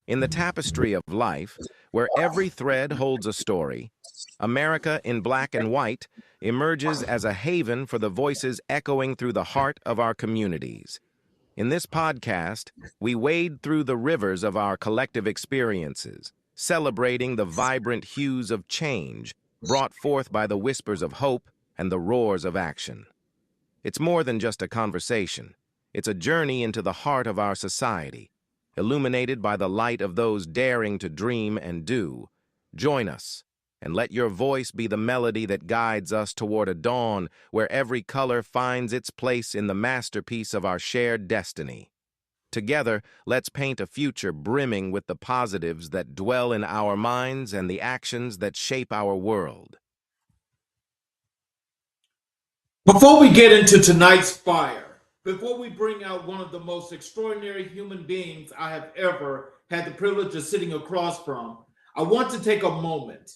In the tapestry of life, where every thread holds a story, America in black and white emerges as a haven for the voices echoing through the heart of our communities. In this podcast, we wade through the rivers of our collective experiences, celebrating the vibrant hues of change brought forth by the whispers of hope and the roars of action. It's more than just a conversation. It's a journey into the heart of our society, illuminated by the light of those daring to dream and do. Join us, and let your voice be the melody that guides us toward a dawn where every color finds its place in the masterpiece of our shared destiny. Together, let's paint a future brimming with the positives that dwell in our minds and the actions that shape our world. Before we get into tonight's fire, before we bring out one of the most extraordinary human beings I have ever had the privilege of sitting across from, I want to take a moment.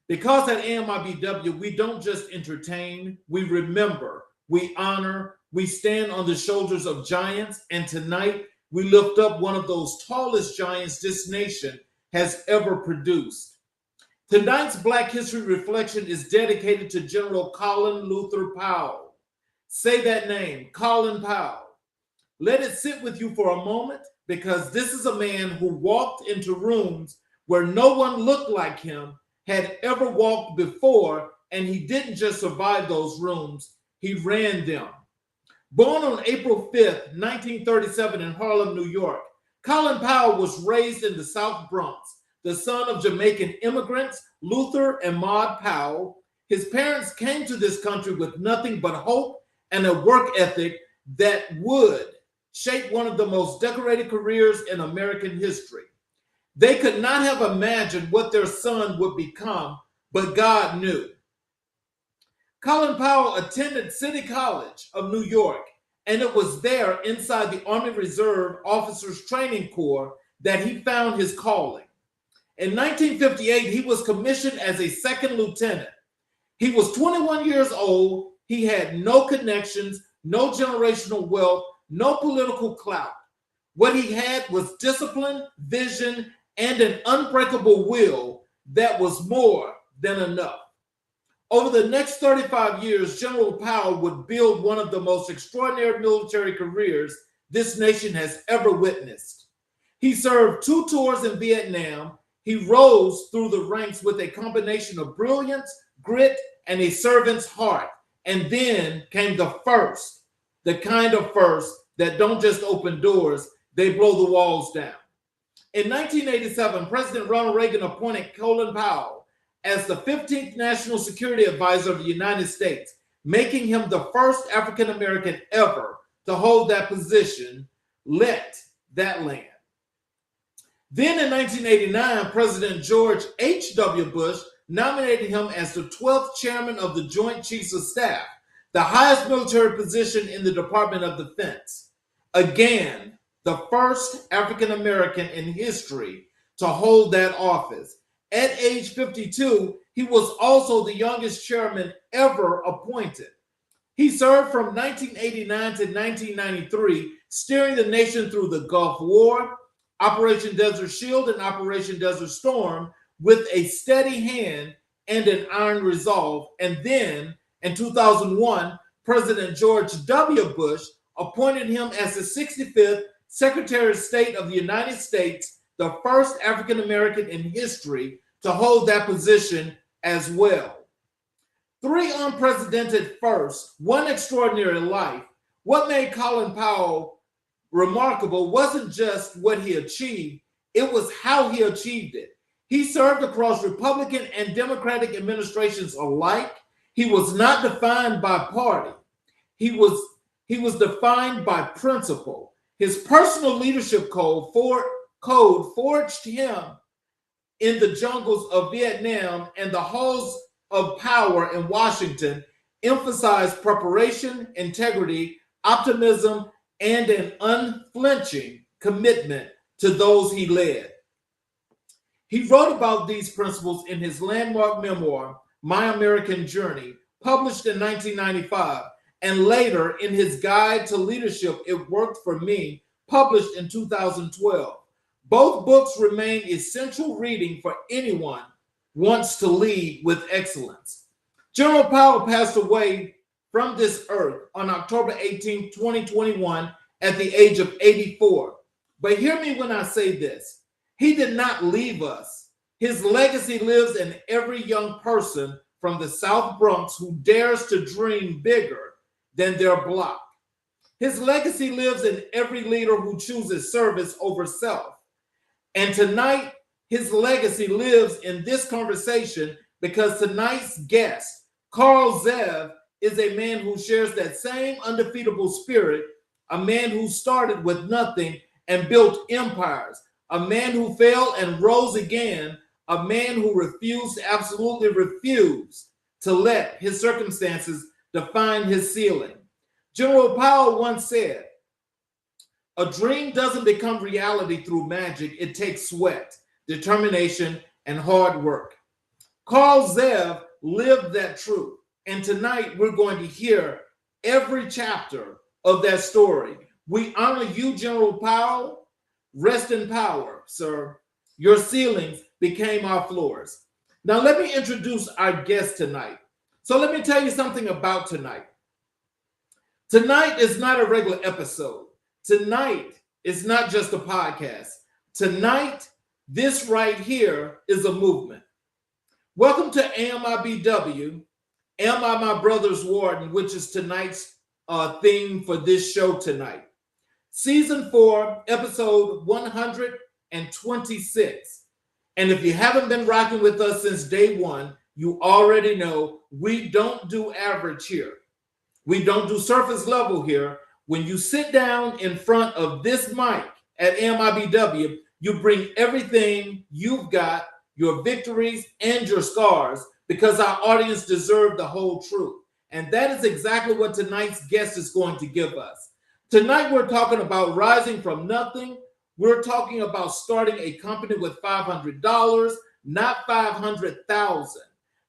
Because at AMIBW, we don't just entertain, we remember, we honor, we stand on the shoulders of giants, and tonight we lift up one of those tallest giants this nation has ever produced. Tonight's Black History Reflection is dedicated to General Colin Luther Powell. Say that name, Colin Powell. Let it sit with you for a moment, because this is a man who walked into rooms where no one looked like him had ever walked before, and he didn't just survive those rooms, he ran them. Born on April 5th, 1937 in Harlem, New York, Colin Powell was raised in the South Bronx, the son of Jamaican immigrants, Luther and Maud Powell. His parents came to this country with nothing but hope and a work ethic that would shape one of the most decorated careers in American history. They could not have imagined what their son would become, but God knew. Colin Powell attended City College of New York, and it was there inside the Army Reserve Officers Training Corps that he found his calling. In 1958, he was commissioned as a second lieutenant. He was 21 years old. He had no connections, no generational wealth, no political clout. What he had was discipline, vision, and an unbreakable will that was more than enough. Over the next 35 years, General Powell would build one of the most extraordinary military careers this nation has ever witnessed. He served 2 tours in Vietnam. He rose through the ranks with a combination of brilliance, grit, and a servant's heart. And then came the kind of first that don't just open doors, they blow the walls down. In 1987, President Ronald Reagan appointed Colin Powell as the 15th National Security Advisor of the United States, making him the first African American ever to hold that position. Let that land. Then in 1989, President George H.W. Bush nominated him as the 12th chairman of the Joint Chiefs of Staff, the highest military position in the Department of Defense. Again, the first African American in history to hold that office. At age 52, he was also the youngest chairman ever appointed. He served from 1989 to 1993, steering the nation through the Gulf War, Operation Desert Shield, and Operation Desert Storm with a steady hand and an iron resolve. And then in 2001, President George W. Bush appointed him as the 65th Secretary of State of the United States, the first African American in history to hold that position as well. 3 unprecedented firsts, 1 extraordinary life. What made Colin Powell remarkable wasn't just what he achieved, it was how he achieved it. He served across Republican and Democratic administrations alike. He was not defined by party. He was defined by principle. His personal leadership code forged him in the jungles of Vietnam, and the halls of power in Washington emphasized preparation, integrity, optimism, and an unflinching commitment to those he led. He wrote about these principles in his landmark memoir, My American Journey, published in 1995, and later in his Guide to Leadership, It Worked for Me, published in 2012. Both books remain essential reading for anyone who wants to lead with excellence. General Powell passed away from this earth on October 18, 2021, at the age of 84. But hear me when I say this. He did not leave us. His legacy lives in every young person from the South Bronx who dares to dream bigger than their block. His legacy lives in every leader who chooses service over self. And tonight, his legacy lives in this conversation because tonight's guest, Carl Zev, is a man who shares that same undefeatable spirit, a man who started with nothing and built empires, a man who fell and rose again, a man who absolutely refused to let his circumstances define his ceiling. General Powell once said, "A dream doesn't become reality through magic. It takes sweat, determination, and hard work." Carl Zev lived that truth. And tonight we're going to hear every chapter of that story. We honor you, General Powell. Rest in power, sir. Your ceilings became our floors. Now let me introduce our guest tonight. So let me tell you something about tonight. Tonight is not a regular episode. Tonight is not just a podcast. Tonight, this right here is a movement. Welcome to AMIBW, Am I My Brother's Warden, which is tonight's theme for this show tonight. Season 4, episode 126. And if you haven't been rocking with us since day one, you already know we don't do average here. We don't do surface level here. When you sit down in front of this mic at AMIBW, you bring everything you've got, your victories and your scars, because our audience deserve the whole truth. And that is exactly what tonight's guest is going to give us. Tonight, we're talking about rising from nothing. We're talking about starting a company with $500, not $500,000,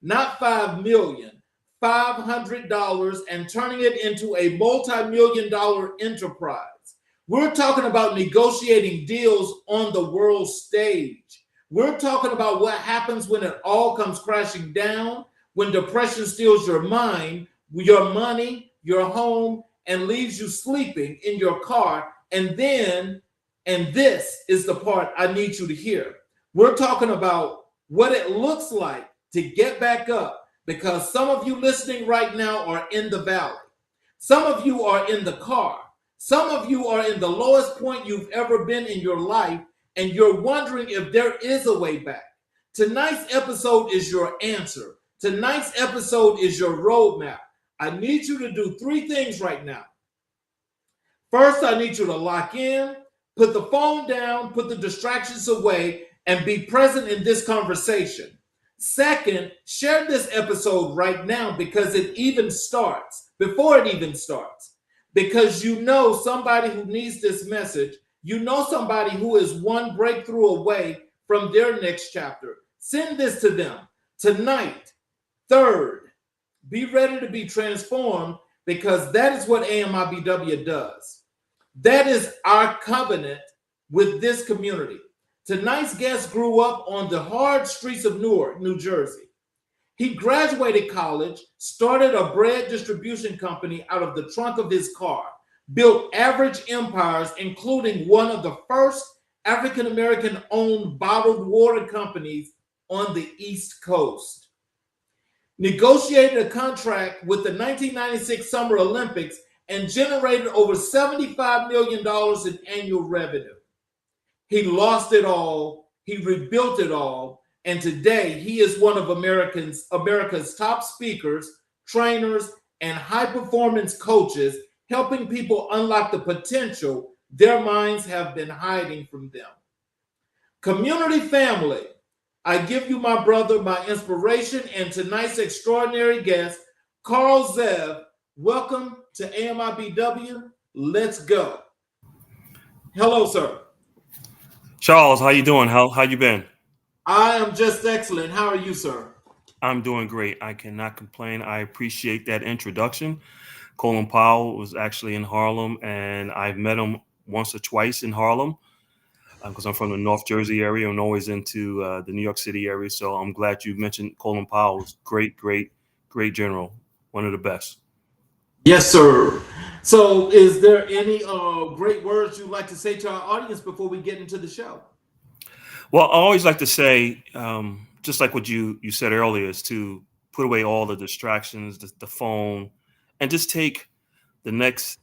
not $5 million, $500, and turning it into a multi-million-dollar enterprise. We're talking about negotiating deals on the world stage. We're talking about what happens when it all comes crashing down, when depression steals your mind, your money, your home, and leaves you sleeping in your car. And this is the part I need you to hear. We're talking about what it looks like to get back up, because some of you listening right now are in the valley. Some of you are in the car. Some of you are in the lowest point you've ever been in your life, and you're wondering if there is a way back. Tonight's episode is your answer. Tonight's episode is your roadmap. I need you to do 3 things right now. First, I need you to lock in, put the phone down, put the distractions away, and be present in this conversation. Second, share this episode right now before it even starts, because you know somebody who needs this message. You know somebody who is one breakthrough away from their next chapter. Send this to them tonight. Third, be ready to be transformed, because that is what AMIBW does. That is our covenant with this community. Tonight's guest grew up on the hard streets of Newark, New Jersey. He graduated college, started a bread distribution company out of the trunk of his car, built average empires, including one of the first African-American owned bottled water companies on the East Coast. Negotiated a contract with the 1996 Summer Olympics and generated over $75 million in annual revenue. He lost it all, he rebuilt it all, and today he is one of America's top speakers, trainers, and high-performance coaches, helping people unlock the potential their minds have been hiding from them. Community family, I give you my brother, my inspiration, and tonight's extraordinary guest, Carl Zev. Welcome to AMIBW. Let's go. Hello, sir. Charles, how you doing? How you been? I am just excellent. How are you, sir? I'm doing great. I cannot complain. I appreciate that introduction. Colin Powell was actually in Harlem, and I've met him once or twice in Harlem. because I'm from the North Jersey area and always into the New York City area. So I'm glad you mentioned Colin Powell. Great, great, great general. One of the best. Yes, sir. So, is there any great words you'd like to say to our audience before we get into the show? Well, I always like to say, just like what you said earlier, is to put away all the distractions, the phone, and just take the next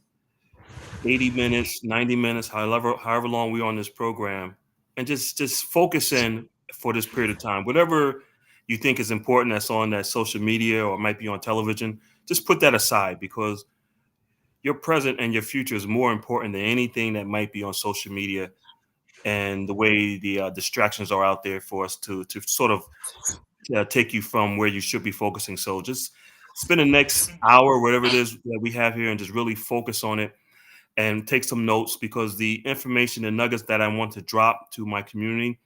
80 minutes, 90 minutes, however long we're on this program, and just focus in for this period of time. Whatever you think is important that's on that social media or might be on television, just put that aside because your present and your future is more important than anything that might be on social media and the way the distractions are out there for us to sort of take you from where you should be focusing. So just spend the next hour, whatever it is that we have here, and just really focus on it and take some notes because the information and nuggets that I want to drop to my community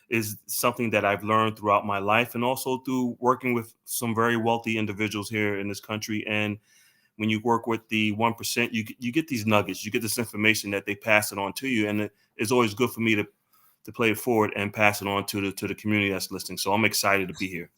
is something that I've learned throughout my life and also through working with some very wealthy individuals here in this country. And when you work with the 1%, you get these nuggets, you get this information that they pass it on to you. And it's always good for me to play it forward and pass it on to the community that's listening. So I'm excited to be here.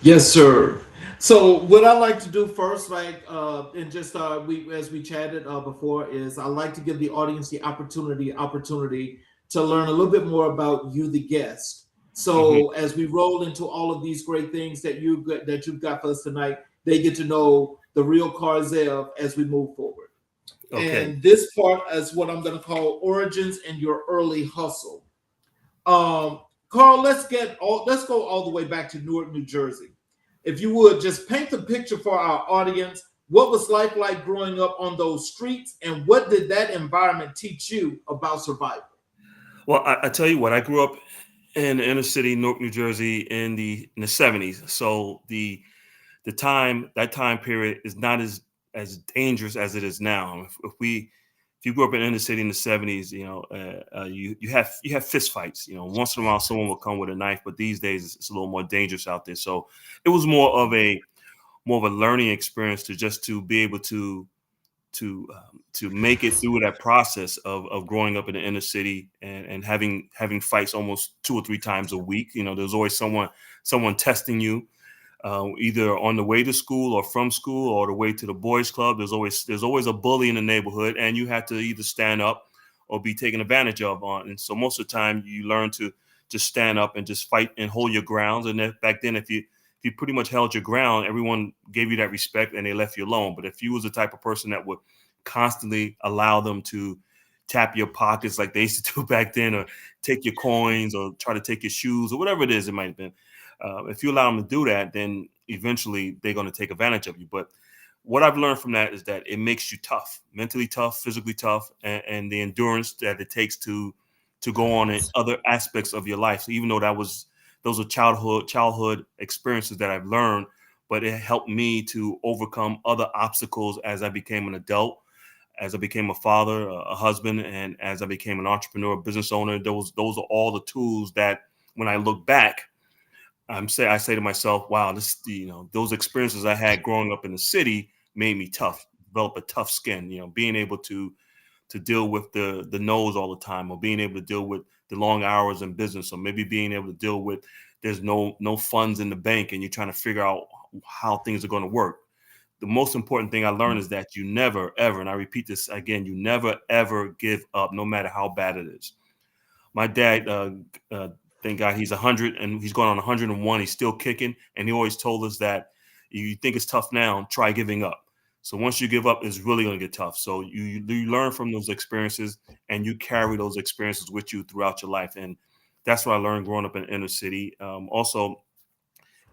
Yes, sir. So, what I like to do first, like, and just we as we chatted before, is I like to give the audience the opportunity to learn a little bit more about you, the guest. Hmm. So, as we roll into all of these great things that you've got for us tonight, they get to know the real Carzel as we move forward. Okay. And this part is what I'm going to call origins and your early hustle. Um, Carl, let's go all the way back to Newark, New Jersey. If you would just paint the picture for our audience, what was life like growing up on those streets, and what did that environment teach you about survival? Well, I tell you what, I grew up in the inner city, Newark, New Jersey, in the 70s. So the time that time period is not as dangerous as it is now. If you grew up in the inner city in the 70s, you have fist fights. Once in a while someone will come with a knife, but these days it's a little more dangerous out there. So it was more of a learning experience to be able to make it through that process of growing up in the inner city and having fights almost 2 or 3 times a week. There's always someone testing you, either on the way to school or from school or the way to the boys club. There's always a bully in the neighborhood, and you have to either stand up or be taken advantage of on. And so most of the time you learn to just stand up and just fight and hold your grounds. And then back then, if you pretty much held your ground, everyone gave you that respect and they left you alone. But if you was the type of person that would constantly allow them to tap your pockets like they used to do back then, or take your coins, or try to take your shoes, or whatever it is it might have been, if you allow them to do that, then eventually they're going to take advantage of you. But what I've learned from that is that it makes you tough, mentally tough, physically tough, and the endurance that it takes to go on in other aspects of your life. So even though those are childhood experiences that I've learned, but it helped me to overcome other obstacles as I became an adult, as I became a father, a husband, and as I became an entrepreneur, business owner. Those are all the tools that when I look back, I say to myself, wow, those experiences I had growing up in the city made me tough, develop a tough skin, being able to deal with the no's all the time, or being able to deal with the long hours in business, or maybe being able to deal with there's no funds in the bank and you're trying to figure out how things are going to work. The most important thing I learned is that you never ever, and I repeat this again, you never ever give up, no matter how bad it is. My dad, thank God, he's 100 and he's going on 101. He's still kicking, and he always told us that you think it's tough now, try giving up. So once you give up, it's really going to get tough. So you learn from those experiences, and you carry those experiences with you throughout your life. And that's what I learned growing up in the inner city. Also,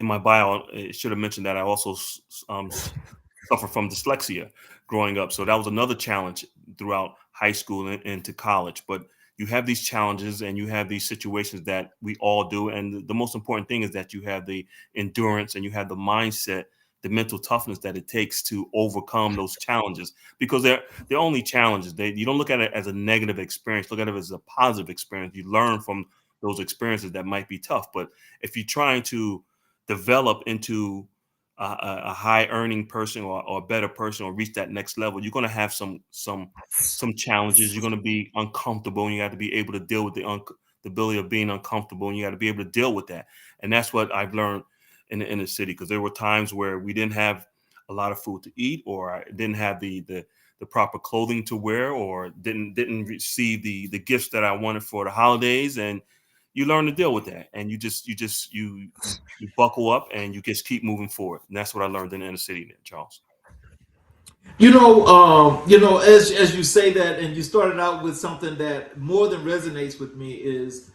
in my bio, it should have mentioned that I also suffer from dyslexia growing up. So that was another challenge throughout high school and into college. But you have these challenges and you have these situations that we all do. And the most important thing is that you have the endurance and you have the mindset, the mental toughness that it takes to overcome those challenges, because they're only challenges. You don't look at it as a negative experience. Look at it as a positive experience. You learn from those experiences that might be tough. But if you're trying to develop into a high earning person or a better person or reach that next level, you're going to have some challenges. You're going to be uncomfortable, and you got to be able to deal with the ability of being uncomfortable, and you got to be able to deal with that. And that's what I've learned in the inner city, because there were times where we didn't have a lot of food to eat, or I didn't have the proper clothing to wear, or didn't receive the gifts that I wanted for the holidays, and you learn to deal with that, and you buckle up and you just keep moving forward. And that's what I learned in the inner city, Charles. As you say that, and you started out with something that more than resonates with me is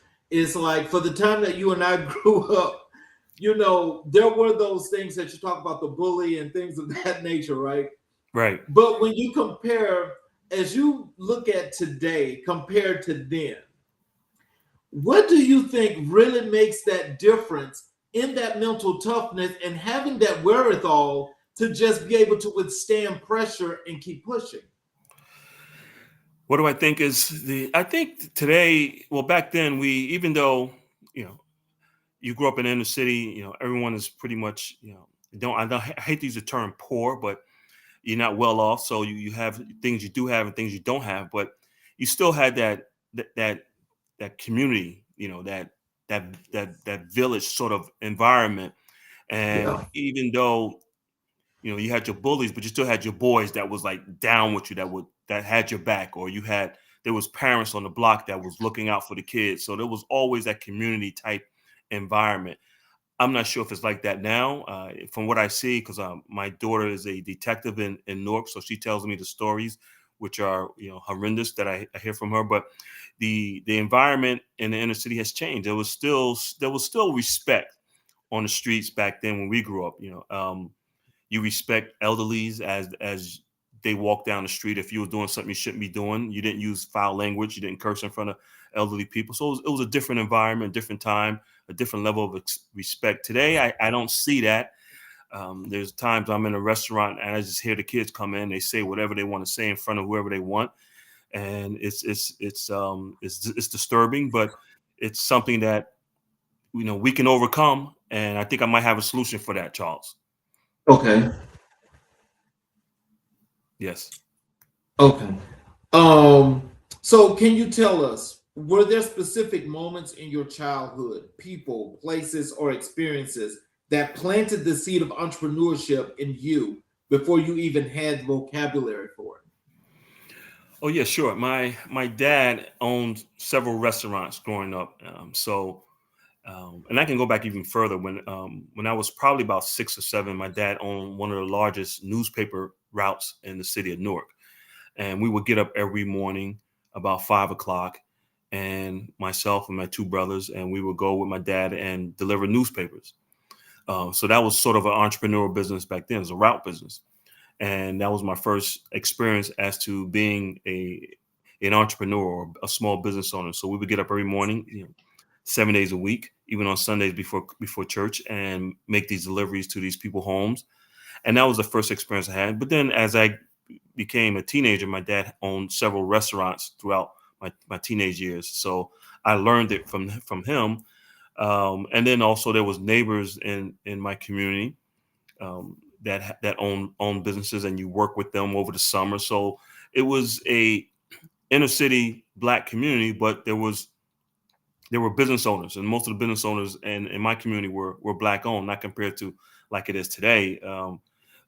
like, for the time that you and I grew up, there were those things that you talk about, the bully and things of that nature, right? Right. But when you compare, as you look at today compared to then, what do you think really makes that difference in that mental toughness and having that wherewithal to just be able to withstand pressure and keep pushing? What do I think is I think today, well, back then, even though, you know, you grew up in the inner city, everyone is pretty much, I hate to use the term poor, but you're not well off. So you have things you do have and things you don't have, but you still had that community, that village sort of environment. And Yeah. even though, you had your bullies, but you still had your boys that was like down with you, that had your back, or there was parents on the block that was looking out for the kids. So there was always that community type environment. I'm not sure if it's like that now. From what I see, because my daughter is a detective in Newark, so she tells me the stories, which are horrendous, that I hear from her. But the environment in the inner city has changed. There was still respect on the streets back then when we grew up. You respect elderlies as they walk down the street. If you were doing something you shouldn't be doing, you didn't use foul language. You didn't curse in front of elderly people. So it was a different environment, different time, a different level of respect. Today, I don't see that. There's times I'm in a restaurant and I just hear the kids come in. They say whatever they want to say in front of whoever they want, and it's disturbing, but it's something that we can overcome. And I think I might have a solution for that, Charles. Okay. Yes. Okay. So can you tell us, were there specific moments in your childhood, people, places, or experiences that planted the seed of entrepreneurship in you before you even had vocabulary for it? Oh yeah, sure. My dad owned several restaurants growing up. And I can go back even further. When I was probably about 6 or 7, my dad owned one of the largest newspaper routes in the city of Newark, and we would get up every morning about 5 o'clock, and myself and my two brothers, and we would go with my dad and deliver newspapers. So that was sort of an entrepreneurial business back then. It was a route business, and that was my first experience as to being an entrepreneur or a small business owner. So we would get up every morning, 7 days a week, even on Sundays before church, and make these deliveries to these people's homes. And that was the first experience I had. But then as I became a teenager, my dad owned several restaurants throughout my teenage years. So I learned it from him. And then also there was neighbors in my community that own businesses, and you work with them over the summer. So it was a inner city Black community, but there were business owners, and most of the business owners in my community were Black owned, not compared to like it is today.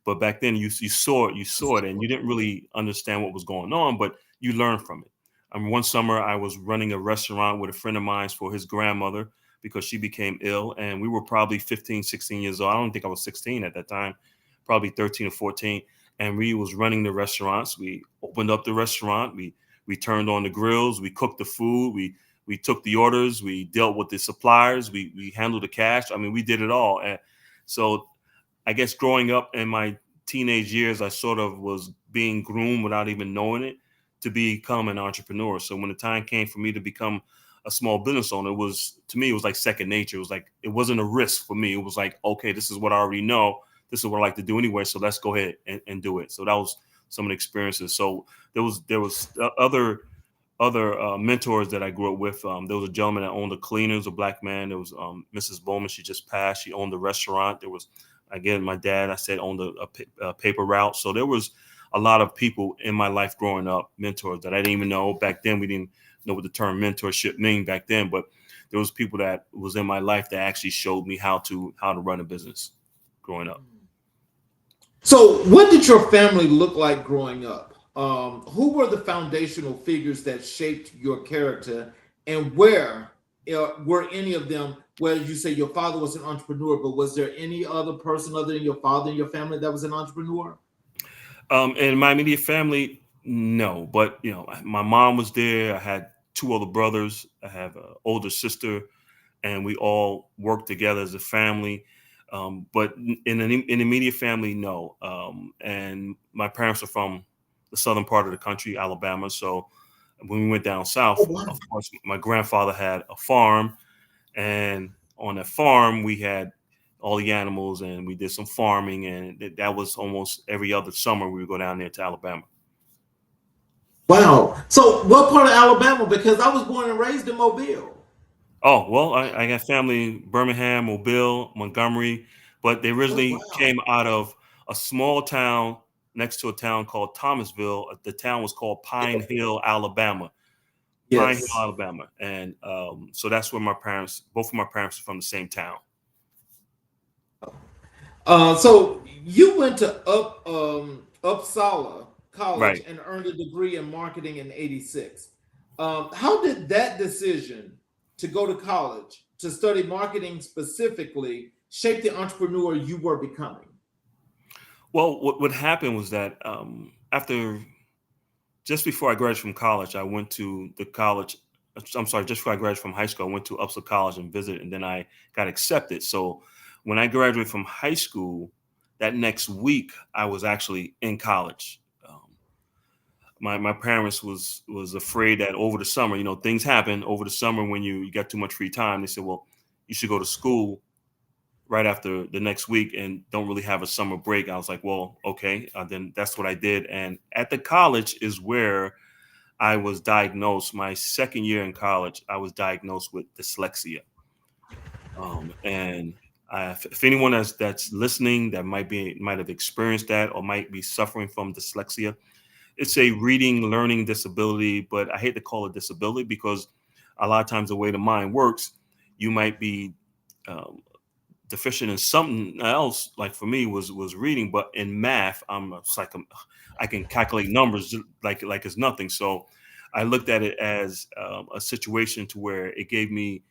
But back then, you saw it, and you didn't really understand what was going on, but you learned from it. One summer, I was running a restaurant with a friend of mine for his grandmother because she became ill, and we were probably 15, 16 years old. I don't think I was 16 at that time, probably 13 or 14. And we was running the restaurants. We opened up the restaurant. We turned on the grills. We cooked the food. We took the orders. We dealt with the suppliers. We handled the cash. I mean, we did it all. And so I guess growing up in my teenage years, I sort of was being groomed without even knowing it to become an entrepreneur. So when the time came for me to become a small business owner, to me, it was like second nature. It was like, it wasn't a risk for me. It was like, okay, this is what I already know. This is what I like to do anyway. So let's go ahead and do it. So that was some of the experiences. So there was other mentors that I grew up with. There was a gentleman that owned the Cleaners, a Black man. There was Mrs. Bowman. She just passed. She owned the restaurant. There was again, my dad, I said, owned a paper route. So there was a lot of people in my life growing up, mentors that I didn't even know. Back then, we didn't know what the term mentorship mean back then, but there was people that was in my life that actually showed me how to run a business growing up. So, what did your family look like growing up? Who were the foundational figures that shaped your character, and where were any of them? Well, you say your father was an entrepreneur, but was there any other person other than your father in your family that was an entrepreneur? In my immediate family, no, but my mom was there. I had two older brothers. I have an older sister, and we all worked together as a family. But in immediate family, no. And my parents are from the southern part of the country, Alabama. So when we went down Oh, south, wow. of course, my grandfather had a farm, and on that farm we had all the animals, and we did some farming, and that was almost every other summer we would go down there to Alabama. Wow. So, what part of Alabama? Because I was born and raised in Mobile. Oh, well, I got family in Birmingham, Mobile, Montgomery, but they Oh, originally wow. came out of a small town next to a town called Thomasville. The town was called Pine Hill, Alabama. Pine Hill, Yes. Alabama. And so that's where both of my parents are from the same town. So you went to Uppsala College Right. and earned a degree in marketing in '86. How did that decision to go to college to study marketing specifically shape the entrepreneur you were becoming? Well, what happened was that after just before I graduated from college, I went to the college. I'm sorry, just before I graduated from high school, I went to Uppsala College and visited, and then I got accepted. So when I graduated from high school, that next week I was actually in college. My parents was afraid that over the summer, things happen over the summer when you got too much free time. They said, well, you should go to school right after the next week and don't really have a summer break. I was like, well, okay. Then that's what I did. And at the college is where I was diagnosed. My second year in college, I was diagnosed with dyslexia. And if anyone that's listening that might have experienced that or might be suffering from dyslexia, it's a reading learning disability. But I hate to call it disability because a lot of times the way the mind works, you might be um, deficient in something else. Like for me was reading, but in math, I can calculate numbers like it's nothing. So I looked at it as a situation to where it gave me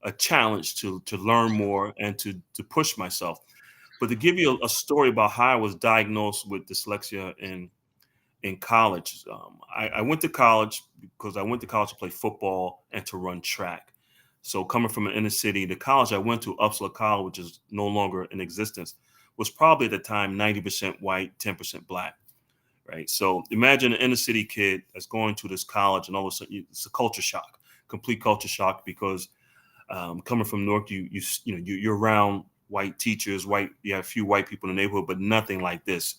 a challenge to learn more and to push myself. But to give you a story about how I was diagnosed with dyslexia in college, I went to college because I went to college to play football and to run track. So coming from an inner city, the college I went to, Uppsala College, which is no longer in existence, was probably at the time 90% white, 10% black. Right. So imagine an inner city kid that's going to this college, and all of a sudden it's a culture shock, complete culture shock, because coming from North, you're around white teachers, you have a few white people in the neighborhood, but nothing like this.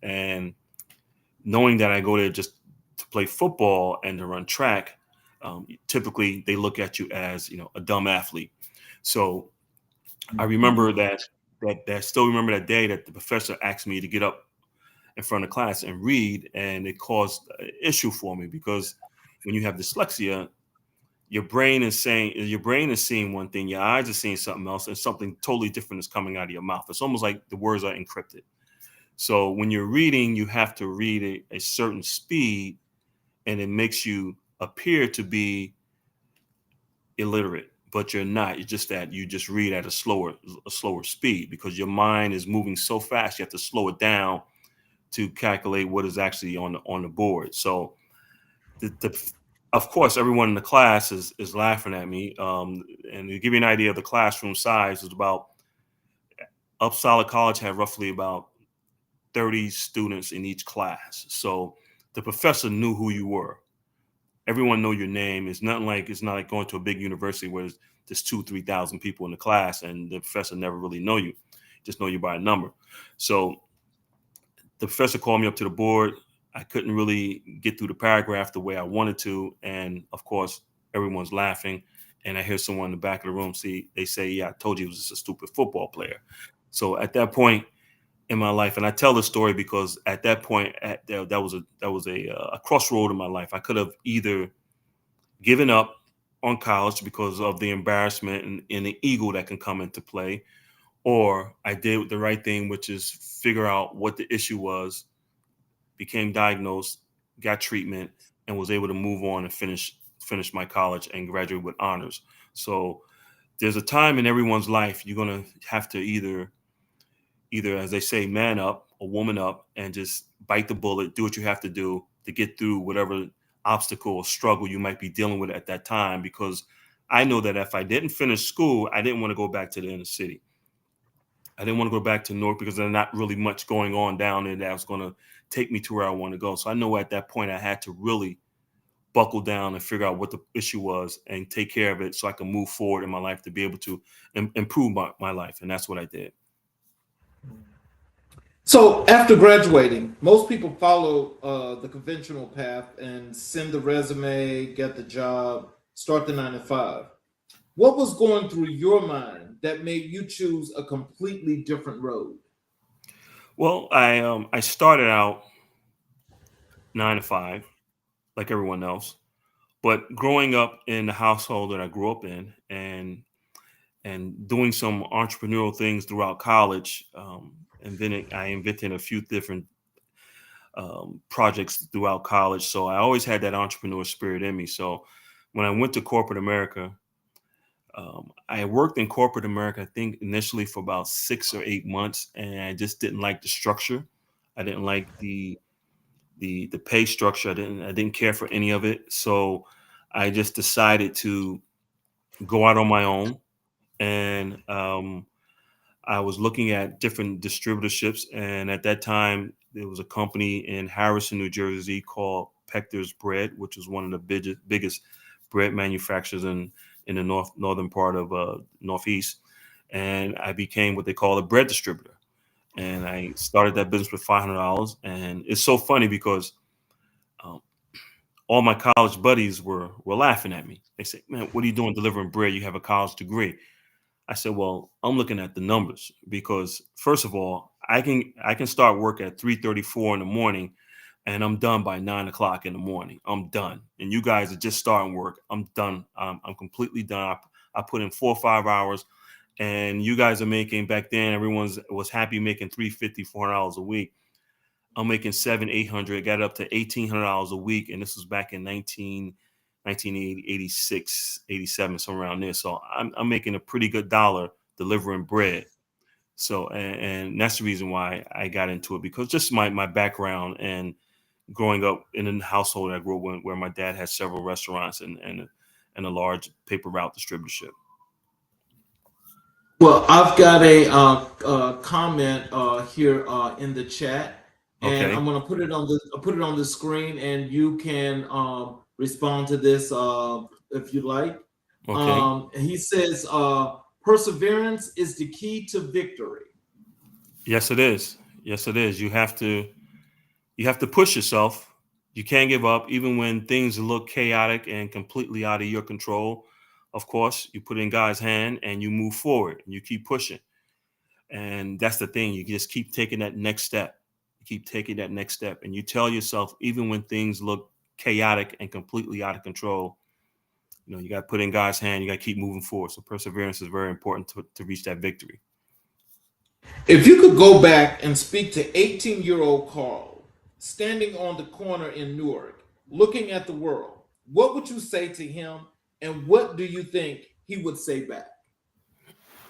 And knowing that I go there just to play football and to run track, typically they look at you as a dumb athlete. So I remember that still remember that day that the professor asked me to get up in front of class and read, and it caused an issue for me because when you have dyslexia, your brain is seeing one thing, your eyes are seeing something else, and something totally different is coming out of your mouth. It's almost like the words are encrypted. So when you're reading, you have to read a certain speed, and it makes you appear to be illiterate, but you're not. It's just that you just read at a slower speed because your mind is moving so fast. You have to slow it down to calculate what is actually on the board. So of course, everyone in the class is laughing at me. And to give you an idea of the classroom size, is about Uppsala College had roughly about 30 students in each class. So the professor knew who you were. Everyone know your name. It's not like going to a big university where there's 2,000-3,000 people in the class and the professor never really know you, just know you by a number. So the professor called me up to the board. I couldn't really get through the paragraph the way I wanted to, and of course, everyone's laughing. And I hear someone in the back of the room they say, "Yeah, I told you he was just a stupid football player." So at that point in my life, and I tell this story because at that point, that was a crossroad in my life. I could have either given up on college because of the embarrassment and the ego that can come into play, or I did the right thing, which is figure out what the issue was, became diagnosed, got treatment, and was able to move on and finish my college and graduate with honors. So there's a time in everyone's life you're gonna have to either, as they say, man up or woman up and just bite the bullet, do what you have to do to get through whatever obstacle or struggle you might be dealing with at that time. Because I know that if I didn't finish school, I didn't want to go back to the inner city. I didn't want to go back to Newark because there's not really much going on down there that was going to take me to where I want to go. So I know at that point I had to really buckle down and figure out what the issue was and take care of it so I can move forward in my life to be able to improve my life. And that's what I did. So after graduating, most people follow the conventional path and send the resume, get the job, start the 9 to 5. What was going through your mind that made you choose a completely different road? Well, I started out 9 to 5 like everyone else, but growing up in the household that I grew up in and doing some entrepreneurial things throughout college, and then I invented a few different projects throughout college. So I always had that entrepreneur spirit in me. So when I went to corporate America, I worked in corporate America, I think initially for about 6 or 8 months, and I just didn't like the structure. I didn't like the pay structure. I didn't care for any of it. So I just decided to go out on my own, and I was looking at different distributorships. And at that time, there was a company in Harrison, New Jersey called Pector's Bread, which was one of the biggest bread manufacturers in the northern part of Northeast. And I became what they call a bread distributor. And I started that business with $500. And it's so funny because um, all my college buddies were laughing at me. They said, "Man, what are you doing delivering bread? You have a college degree." I said, "Well, I'm looking at the numbers because first of all, I can start work at 3:34 in the morning, and I'm done by 9 o'clock in the morning. I'm done. And you guys are just starting work. I'm done. I'm completely done. I put in 4 or 5 hours, and you guys are making back then. Everyone's was happy making $350, $400 a week. I'm making 700, 800, got it up to $1,800 a week, and this was back in 1986, 87, somewhere around there. So I'm making a pretty good dollar delivering bread. So and that's the reason why I got into it, because just my background and growing up in a household I grew up in where my dad had several restaurants and a large paper route distributorship. Well, I've got a comment here in the chat, and Okay. I'm going to put it on the screen, and you can respond to this if you like. Okay. He says, "Perseverance is the key to victory." Yes, it is. Yes, it is. You have to push yourself. You can't give up, even when things look chaotic and completely out of your control. Of course, you put in God's hand and you move forward and you keep pushing. And that's the thing. You just keep taking that next step. You keep taking that next step. And you tell yourself, even when things look chaotic and completely out of control, you got to put in God's hand. You got to keep moving forward. So perseverance is very important to reach that victory. If you could go back and speak to 18-year-old Carl, standing on the corner in Newark, looking at the world, what would you say to him, and what do you think he would say back?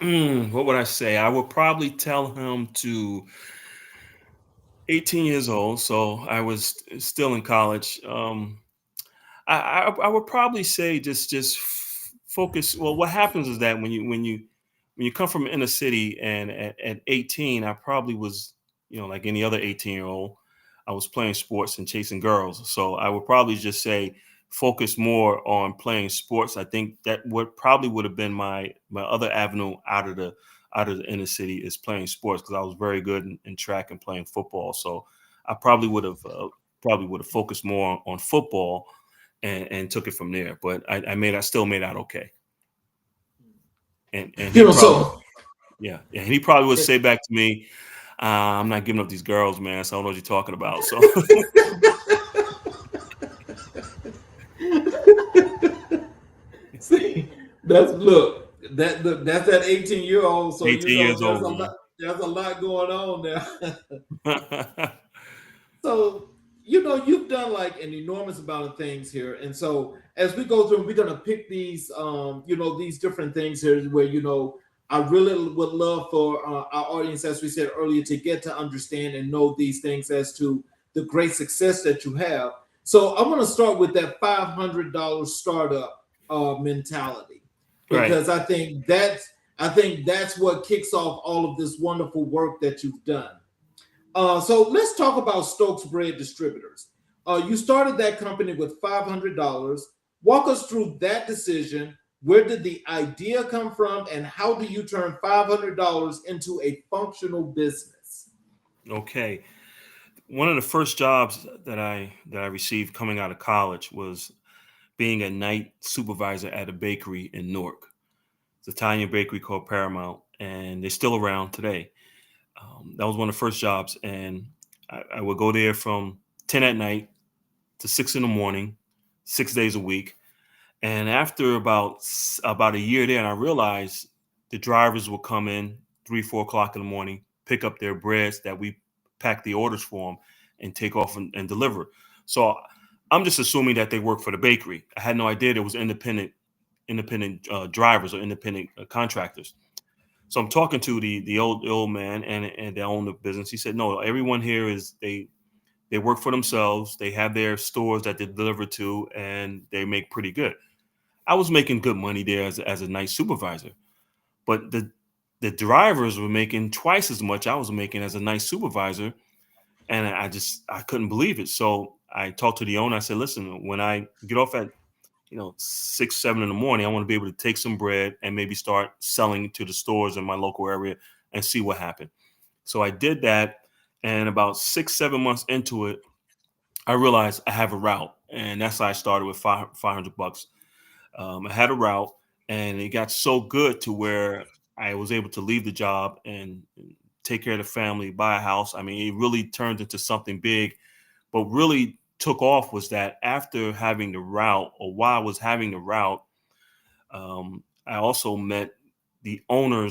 What would I say? I would probably tell him to 18 years old. So I was still in college. I would probably say just focus. Well, what happens is that when you come from inner city and at 18, I probably was, like any other 18-year-old, I was playing sports and chasing girls. So I would probably just say focus more on playing sports. I think that would have been my other avenue out of the inner city is playing sports, because I was very good in track and playing football. So I probably would have focused more on football and took it from there. But I still made out okay. And he You know, probably, so Yeah, yeah. And he probably would say back to me, I'm not giving up these girls, man. So I don't know what you're talking about. So See, that's look that's that 18-year-old. So 18 years there's old, a man. lot going on there. Right, So, you've done like an enormous amount of things here. And so as we go through, we're gonna pick these these different things here where, I really would love for our audience, as we said earlier, to get to understand and know these things as to the great success that you have. So I'm gonna start with that $500 startup mentality, because I think that's what kicks off all of this wonderful work that you've done. So let's talk about Stokes Bread Distributors. You started that company with $500. Walk us through that decision. Where did the idea come from, and how do you turn $500 into a functional business? okay. One of the first jobs that I received coming out of college was being a night supervisor at a bakery in Newark. It's an Italian bakery called Paramount, and they're still around today. That was one of the first jobs, and I would go there from 10 at night to 6 in the morning, 6 days a week. And after about a year there, and I realized the drivers would come in 3, 4 o'clock in the morning, pick up their breads that we pack the orders for them, and take off and deliver. So I'm just assuming that they work for the bakery. I had no idea there was independent drivers or independent contractors. So I'm talking to the old man and they own the business. He said, no, everyone here is they work for themselves. They have their stores that they deliver to, and they make pretty good. I was making good money there as a night supervisor, but the drivers were making twice as much I was making as a night supervisor, and I couldn't believe it. So I talked to the owner. I said, listen, when I get off at 6, 7 in the morning, I want to be able to take some bread and maybe start selling to the stores in my local area and see what happened. So I did that, and about 6, 7 months into it, I realized I have a route, and that's how I started with 500 bucks. I had a route, and it got so good to where I was able to leave the job and take care of the family, buy a house. I mean, it really turned into something big. But really took off was that after having the route, or while I was having the route, I also met the owner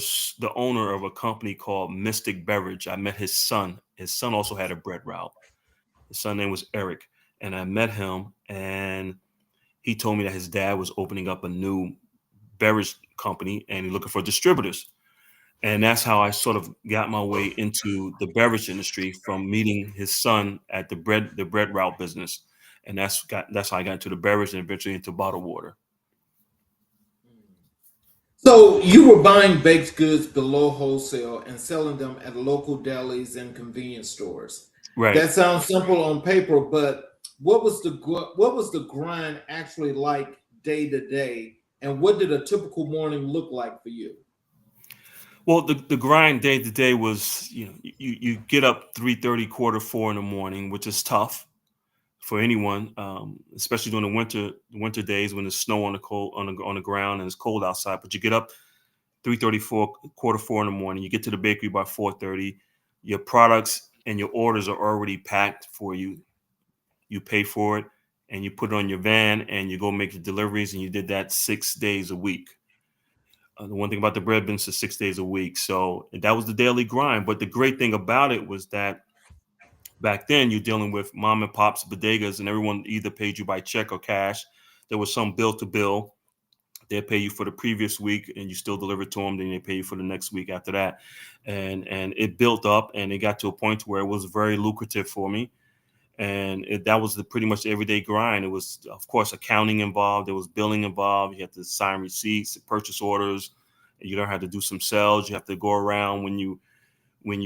of a company called Mystic Beverage. I met his son. His son also had a bread route. His son name was Eric, and I met him, and he told me that his dad was opening up a new beverage company and he's looking for distributors. And that's how I sort of got my way into the beverage industry, from meeting his son at the bread route business. And that's how I got into the beverage and eventually into bottled water. So you were buying baked goods below wholesale and selling them at local delis and convenience stores. Right. That sounds simple on paper, but what was the grind actually like day to day, and what did a typical morning look like for you? Well, the grind day to day was, you get up 3:30, quarter four in the morning, which is tough for anyone, especially during the winter days when there's snow on the ground and it's cold outside. But you get up 3:34, quarter four in the morning. You get to the bakery by 4:30. Your products and your orders are already packed for you. You pay for it and you put it on your van and you go make the deliveries. And you did that 6 days a week. The one thing about the bread business is 6 days a week. So that was the daily grind. But the great thing about it was that back then you're dealing with mom and pops, bodegas, and everyone either paid you by check or cash. There was some bill to bill. They pay you for the previous week and you still deliver to them. Then they pay you for the next week after that. And it built up and it got to a point where it was very lucrative for me. And that was pretty much the everyday grind. It was, of course, accounting involved. There was billing involved. You had to sign receipts, purchase orders. You learn how to do some sales. You have to go around when you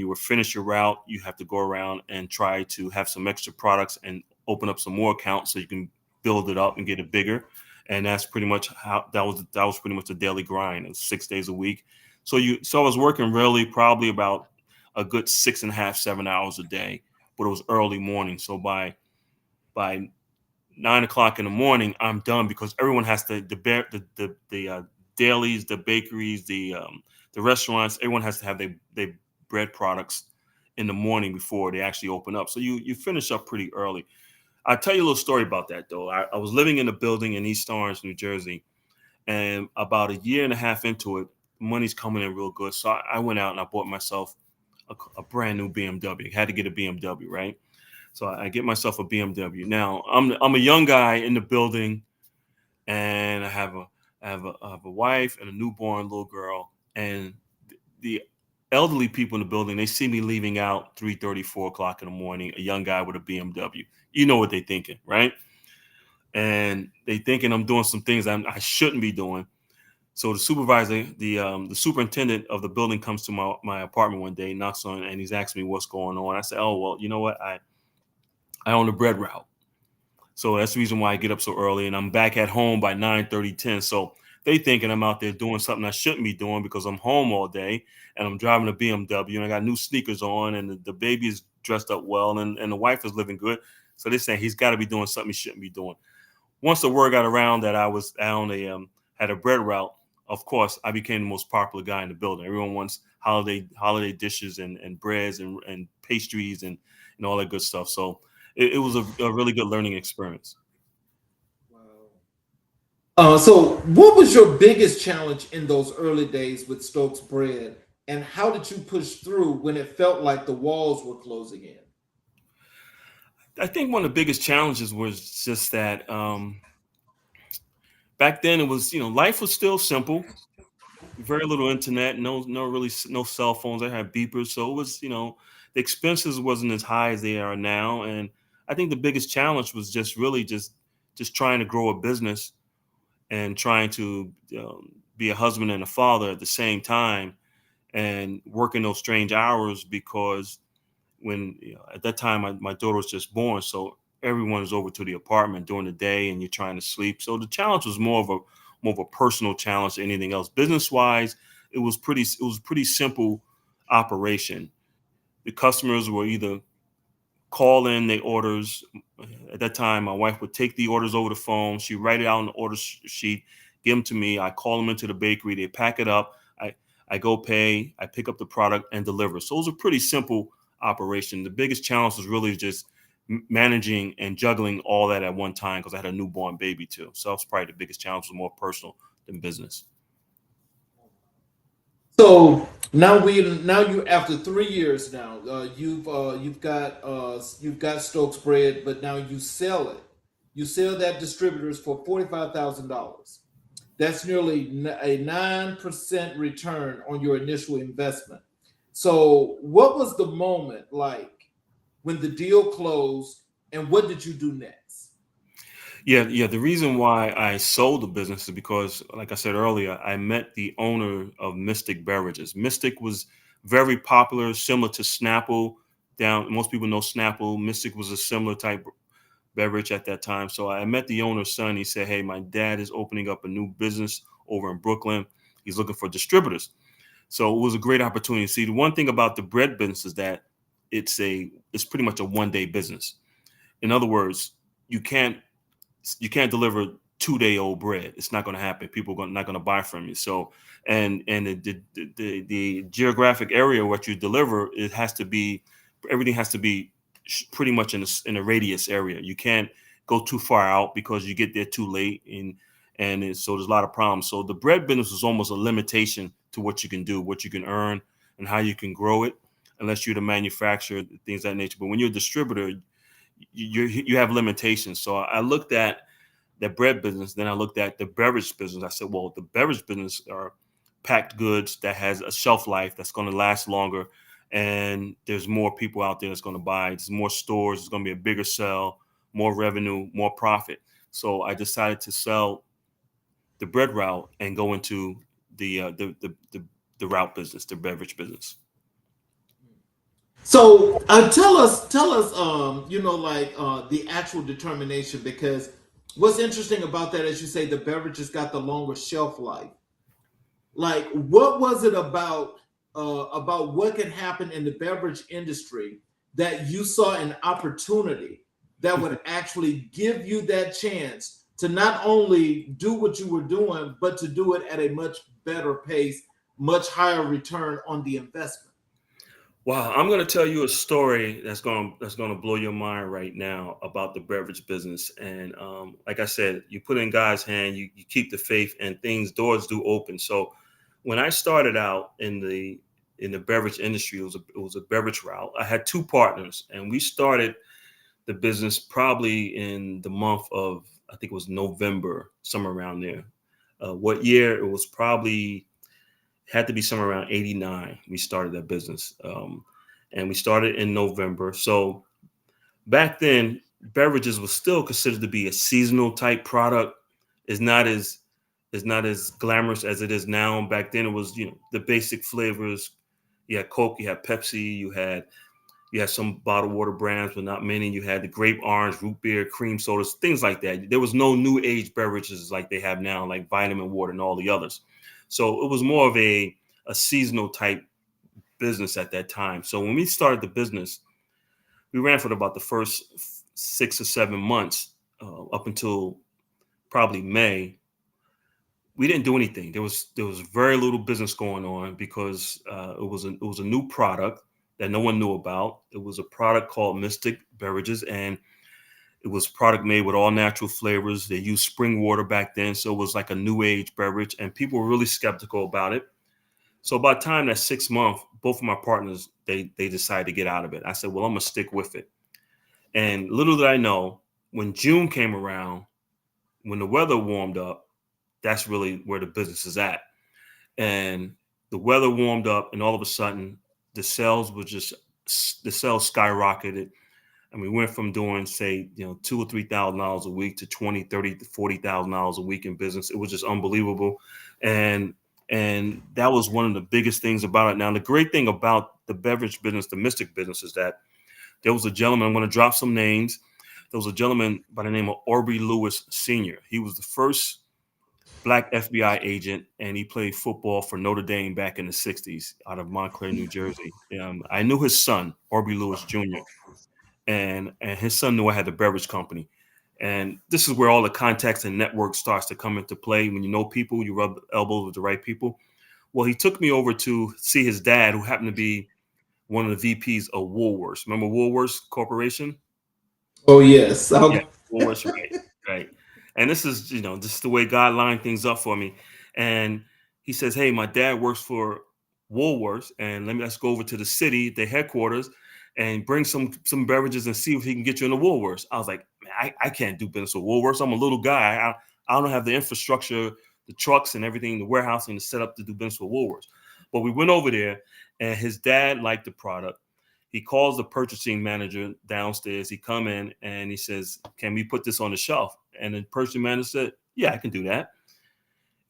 were finished your route. You have to go around and try to have some extra products and open up some more accounts so you can build it up and get it bigger. And that's pretty much how that was pretty much a daily grind. It was 6 days a week. So I was working really probably about a good 6.5, 7 hours a day, but it was early morning. So by 9 o'clock in the morning, I'm done because everyone has to the dailies, the bakeries, the restaurants, everyone has to have their bread products in the morning before they actually open up. So you finish up pretty early. I'll tell you a little story about that though. I was living in a building in East Orange, New Jersey, and about a year and a half into it, money's coming in real good. So I went out and I bought myself a brand new BMW. Had to get a BMW, right? So I get myself a BMW. Now I'm a young guy in the building, and I have a wife and a newborn little girl, and the elderly people in the building, they see me leaving out 3:30, 4 o'clock in the morning, a young guy with a BMW. You know what they're thinking, right? And they thinking I'm doing some things I shouldn't be doing. So the supervisor, the superintendent of the building comes to my apartment one day, knocks on, and he's asking me what's going on. I said, oh, well, you know what? I own a bread route. So that's the reason why I get up so early, and I'm back at home by 9:30, 10. So they thinking I'm out there doing something I shouldn't be doing because I'm home all day and I'm driving a BMW and I got new sneakers on and the baby is dressed up well and the wife is living good. So they're saying he's got to be doing something he shouldn't be doing. Once the word got around that I was on had a bread route, of course, I became the most popular guy in the building. Everyone wants holiday dishes and breads and pastries and all that good stuff. So it was a really good learning experience. So what was your biggest challenge in those early days with Stokes Bread, and how did you push through when it felt like the walls were closing in? I think one of the biggest challenges was just that back then it was, life was still simple, very little internet, no cell phones. I had beepers, so it was, the expenses wasn't as high as they are now. And I think the biggest challenge was just really just trying to grow a business and trying to be a husband and a father at the same time and working those strange hours because when at that time my daughter was just born, so everyone was over to the apartment during the day and you're trying to sleep. So the challenge was more of a personal challenge than anything else. Business wise, it was pretty simple operation. The customers were either call in their orders. At that time, my wife would take the orders over the phone. She'd write it out on the order sheet, give them to me. I call them into the bakery. They pack it up. I go pay. I pick up the product and deliver. So it was a pretty simple operation. The biggest challenge was really just managing and juggling all that at one time because I had a newborn baby too. So that was probably the biggest challenge. Was more personal than business. So now you after 3 years now you've got Stokes Bread, but now you sell it. You sell that distributors for $45,000. That's nearly a 9% return on your initial investment. So what was the moment like when the deal closed, and what did you do next? Yeah. The reason why I sold the business is because, like I said earlier, I met the owner of Mystic Beverages. Mystic was very popular, similar to Snapple. Most people know Snapple. Mystic was a similar type beverage at that time. So I met the owner's son. He said, "Hey, my dad is opening up a new business over in Brooklyn. He's looking for distributors." So it was a great opportunity. See, the one thing about the bread business is that it's pretty much a 1 day business. In other words, you can't you can't deliver 2 day old bread. It's not going to happen. People are not going to buy from you. So, and the geographic area what you deliver, everything has to be pretty much in a radius area. You can't go too far out because you get there too late, so there's a lot of problems. So the bread business is almost a limitation to what you can do, what you can earn, and how you can grow it, unless you're the manufacturer, things of that nature. But when you're a distributor, you have limitations. So I looked at the bread business, then I looked at the beverage business. I said, well, the beverage business are packed goods that has a shelf life that's going to last longer, and there's more people out there that's going to buy. There's more stores. It's going to be a bigger sell, more revenue, more profit. So I decided to sell the bread route and go into the route business, the beverage business. So tell us, the actual determination, because what's interesting about that, as you say, the beverages got the longer shelf life. Like, what was it about what could happen in the beverage industry that you saw an opportunity that would actually give you that chance to not only do what you were doing, but to do it at a much better pace, much higher return on the investment? Wow, I'm going to tell you a story that's going to blow your mind right now about the beverage business. And like I said, you put in God's hand, you keep the faith, and doors do open. So when I started out in the beverage industry, it was a beverage route. I had two partners, and we started the business probably in the month of, I think it was November, somewhere around there. What year? It was probably had to be somewhere around 89. We started that business. And we started in November. So back then, beverages was still considered to be a seasonal type product. It's not as glamorous as it is now. Back then it was, the basic flavors. You had Coke, you had Pepsi, you had some bottled water brands, but not many. You had the grape orange, root beer, cream sodas, things like that. There was no new age beverages like they have now, like vitamin water and all the others. So it was more of a seasonal type business at that time. So when we started the business, we ran for about the first 6 or 7 months, up until probably May. We didn't do anything. There was very little business going on because it was a new product that no one knew about. It was a product called Mystic Beverages, and it was a product made with all natural flavors. They used spring water back then, so it was like a new age beverage, and people were really skeptical about it. So by the time that 6 month, both of my partners, they decided to get out of it. I said, well, I'm gonna stick with it. And little did I know, when June came around, when the weather warmed up, that's really where the business is at. And the weather warmed up, and all of a sudden, the sales skyrocketed. And we went from doing, say, $2,000 or $3,000 a week to 20, 30 to $40,000 a week in business. It was just unbelievable. And that was one of the biggest things about it. Now, the great thing about the beverage business, the Mystic business, is that there was a gentleman, I'm going to drop some names. There was a gentleman by the name of Aubrey Lewis Sr. He was the first Black FBI agent, and he played football for Notre Dame back in the 60s out of Montclair, New Jersey. I knew his son, Aubrey Lewis Jr., and his son knew I had the beverage company. And this is where all the contacts and network starts to come into play. When you know people, you rub elbows with the right people. Well, he took me over to see his dad, who happened to be one of the VPs of Woolworths. Remember Woolworths Corporation? Oh, yes. Yeah, Woolworths, right, right. And this is, just the way God lined things up for me. And he says, "Hey, my dad works for Woolworths, and let's go over to the city, the headquarters, and bring some beverages and see if he can get you into Woolworths." I was like, "Man, I can't do business with Woolworths. I'm a little guy. I don't have the infrastructure, the trucks and everything, the warehousing to set up to do business with Woolworths." But we went over there, and his dad liked the product. He calls the purchasing manager downstairs. He come in and he says, "Can we put this on the shelf?" And the purchasing manager said, "Yeah, I can do that."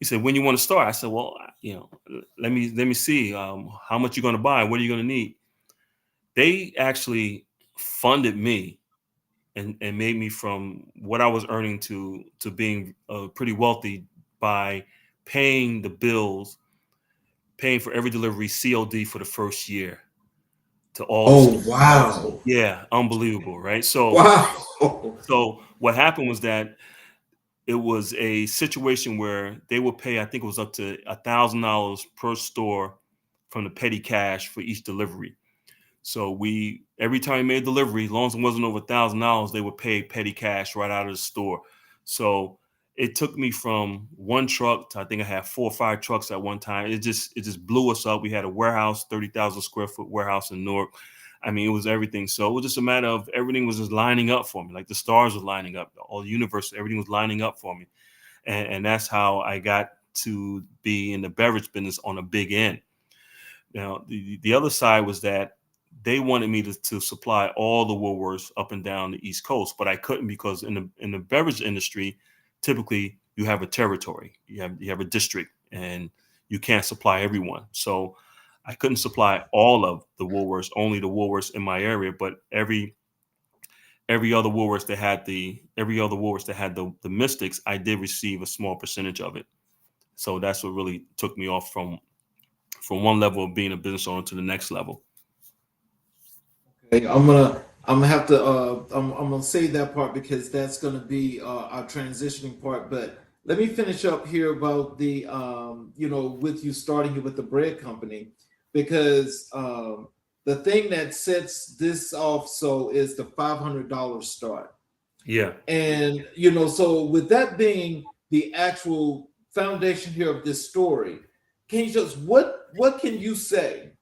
He said, "When you want to start?" I said, "Well, let me see how much you're going to buy. What are you going to need?" They actually funded me and made me from what I was earning to being pretty wealthy by paying the bills, paying for every delivery COD for the first year to all the Oh, stores. wow. Yeah, unbelievable, right? So Wow. so what happened was that it was a situation where they would pay, I think it was up to $1,000 per store from the petty cash for each delivery. So every time we made a delivery, as long as it wasn't over $1,000, they would pay petty cash right out of the store. So it took me from one truck to, I think I had 4 or 5 trucks at one time. It just blew us up. We had a warehouse, 30,000 square foot warehouse in Newark. I mean, it was everything. So it was just a matter of everything was just lining up for me. Like the stars were lining up, all the universe, everything was lining up for me. And that's how I got to be in the beverage business on a big end. Now, the other side was that they wanted me to supply all the Woolworths up and down the East Coast, but I couldn't because in the beverage industry, typically you have a territory, you have a district, and you can't supply everyone. So I couldn't supply all of the Woolworths, only the Woolworths in my area, but every other Woolworths that had the Mystics, I did receive a small percentage of it. So that's what really took me off from one level of being a business owner to the next level. Okay, I'm gonna have to. I'm gonna say that part because that's gonna be our transitioning part. But let me finish up here about the, with you starting here with the bread company, because the thing that sets this off so is the $500 start. Yeah. And so with that being the actual foundation here of this story, can you just what can you say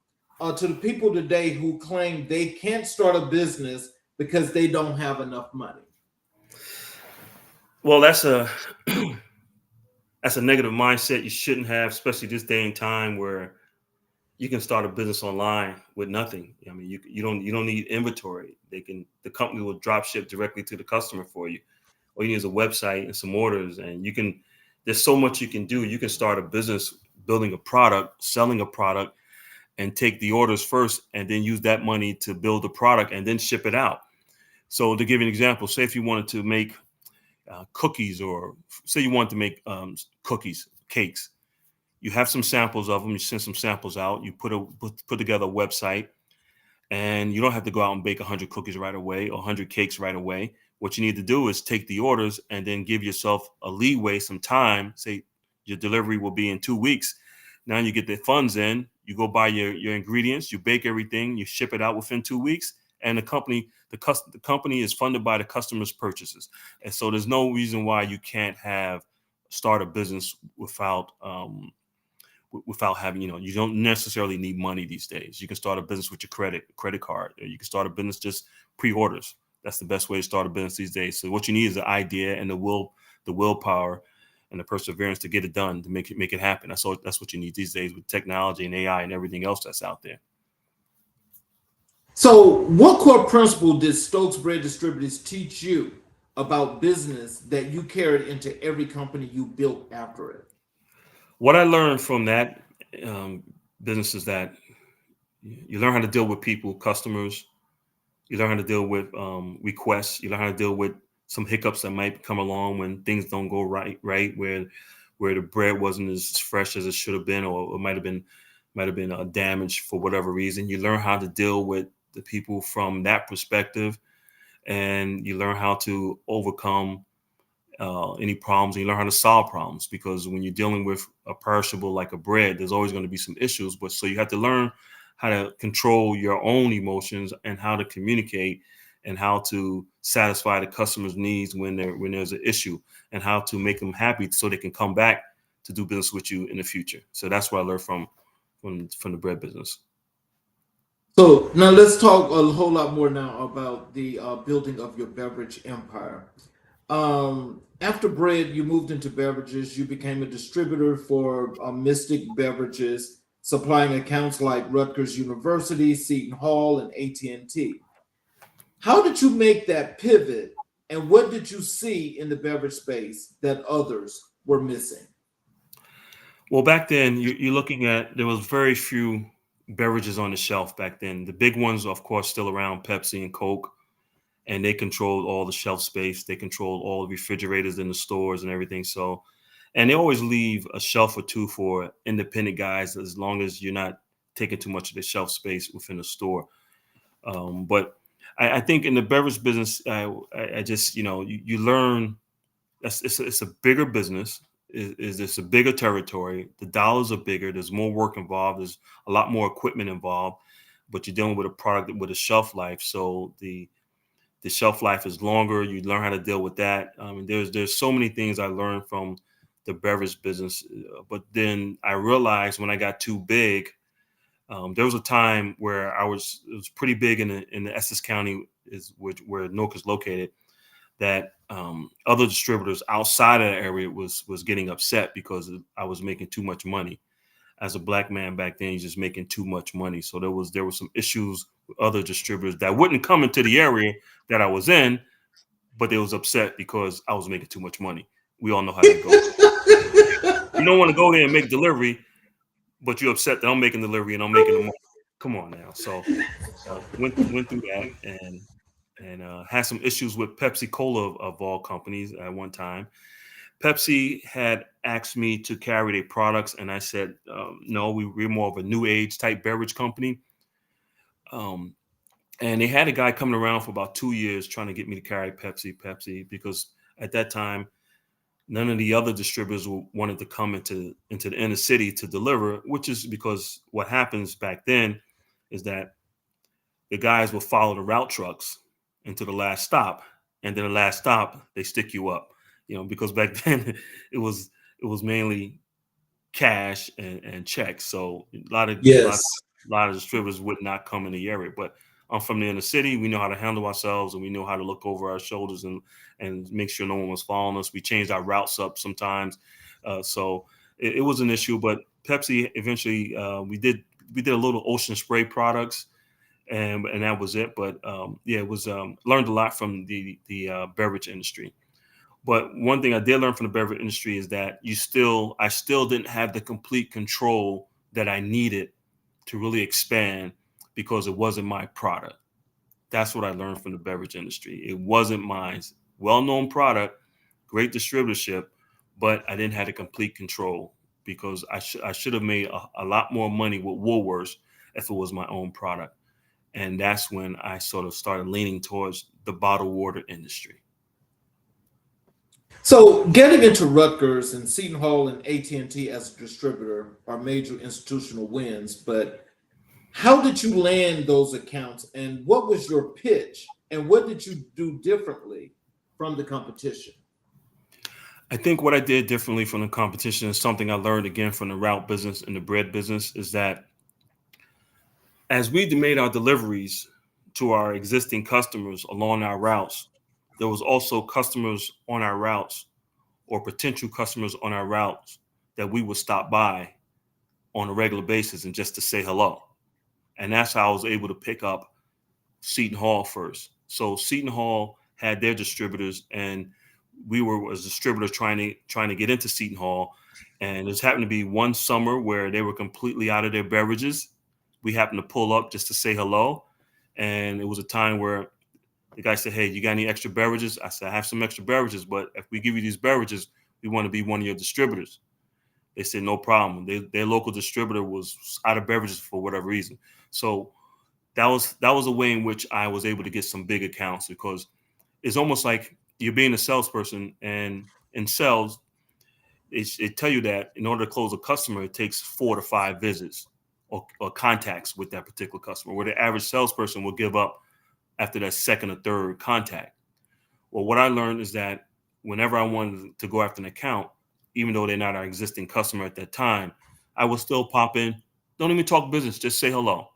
to the people today who claim they can't start a business because they don't have enough money? Well, that's a that's a negative mindset you shouldn't have, especially this day and time where you can start a business online with nothing. I mean, you don't need inventory. The company will drop ship directly to the customer for you. All you need is a website and some orders, and you can. There's so much you can do. You can start a business building a product, selling a product, and take the orders first, and then use that money to build the product and then ship it out. So to give you an example, say if you wanted to make cookies, or say you wanted to make cookies, cakes, you have some samples of them. You send some samples out. You put together a website, and you don't have to go out and bake 100 cookies right away or 100 cakes right away. What you need to do is take the orders and then give yourself a leeway, some time. Say your delivery will be in 2 weeks. Now you get the funds in. You go buy your ingredients. You bake everything. You ship it out within 2 weeks, and the company is funded by the customer's purchases. And so there's no reason why you can't start a business without having, you don't necessarily need money these days. You can start a business with your credit card, or you can start a business just pre-orders. That's the best way to start a business these days. So what you need is the idea and the willpower and the perseverance to get it done, to make it happen. That's what you need these days with technology and AI and everything else that's out there. So, what core principle did Stokes Bread Distributors teach you about business that you carried into every company you built after it? What I learned from that um, business is that you learn how to deal with people, customers. You learn how to deal with requests. You learn how to deal with some hiccups that might come along when things don't go right, where the bread wasn't as fresh as it should have been, or it might have been damaged for whatever reason. You learn how to deal with the people from that perspective, and you learn how to overcome any problems, and you learn how to solve problems, because when you're dealing with a perishable like a bread, there's always going to be some issues. But so you have to learn how to control your own emotions, and how to communicate, and how to satisfy the customer's needs when there's an issue, and how to make them happy so they can come back to do business with you in the future. So that's what I learned from the bread business. So now let's talk a whole lot more now about the building of your beverage empire. After bread, you moved into beverages. You became a distributor for Mystic Beverages, supplying accounts like Rutgers University, Seton Hall, and AT&T. How did you make that pivot, and what did you see in the beverage space that others were missing? Well, back then, you're looking at, there was very few beverages on the shelf back then. The big ones, of course, still around, Pepsi and Coke, and they controlled all the shelf space. They controlled all the refrigerators in the stores and everything. So, and they always leave a shelf or two for independent guys, as long as you're not taking too much of the shelf space within the store. But I think in the beverage business, I just, you learn it's a bigger business. Is It's a bigger territory. The dollars are bigger. There's more work involved. There's a lot more equipment involved. But you're dealing with a product with a shelf life, so the shelf life is longer. You learn how to deal with that. There's so many things I learned from the beverage business. But then I realized when I got too big, there was a time where it was pretty big in the Essex County, where Nook is located, that other distributors outside of the area was getting upset because I was making too much money. As a black man back then, he's just making too much money. So there was some issues with other distributors that wouldn't come into the area that I was in, but they was upset because I was making too much money. We all know how that goes. You don't want to go there and make delivery, but you're upset that I'm making delivery and I'm making the money. Come on now. So went through that, and had some issues with Pepsi Cola of all companies at one time. Pepsi had asked me to carry their products, and I said, no, we're more of a new age type beverage company. Um, And they had a guy coming around for about 2 years trying to get me to carry Pepsi, because at that time, none of the other distributors wanted to come into the inner city to deliver, which is because what happens back then is that the guys will follow the route trucks into the last stop, and then the last stop they stick you up, because back then it was mainly cash and checks. So Yes. a lot of distributors would not come in the area. But I'm from the inner city. We know how to handle ourselves, and we know how to look over our shoulders and make sure no one was following us. We changed our routes up sometimes, so it was an issue. But Pepsi eventually, we did a little ocean spray products, and that was it. But yeah, it was learned a lot from the beverage industry. But one thing I did learn from the beverage industry is that I still didn't have the complete control that I needed to really expand, because it wasn't my product. That's what I learned from the beverage industry. It wasn't mine. Well-known product, great distributorship, but I didn't have the complete control, because I should have made a lot more money with Woolworths if it was my own product. And that's when I sort of started leaning towards the bottled water industry. So getting into Rutgers and Seton Hall and AT&T as a distributor are major institutional wins, but how did you land those accounts and what was your pitch and what did you do differently from the competition? I think what I did differently from the competition is something I learned again from the route business and the bread business, is that as we made our deliveries to our existing customers along our routes, there was also customers on our routes, or potential customers on our routes, that we would stop by on a regular basis and just to say hello. And that's how I was able to pick up Seton Hall first. So Seton Hall had their distributors, and we were as distributors trying to get into Seton Hall. And this happened to be one summer where they were completely out of their beverages. We happened to pull up just to say hello, and it was a time where the guy said, "Hey, you got any extra beverages?" I said, "I have some extra beverages, but if we give you these beverages, we want to be one of your distributors." They said, "No problem." Their local distributor was out of beverages for whatever reason. So that was a way in which I was able to get some big accounts, because it's almost like you're being a salesperson, and in sales, it tell you that in order to close a customer, it takes 4 to 5 visits or contacts with that particular customer, where the average salesperson will give up after that second or third contact. Well, what I learned is that whenever I wanted to go after an account, even though they're not our existing customer at that time, I would still pop in. Don't even talk business. Just say hello.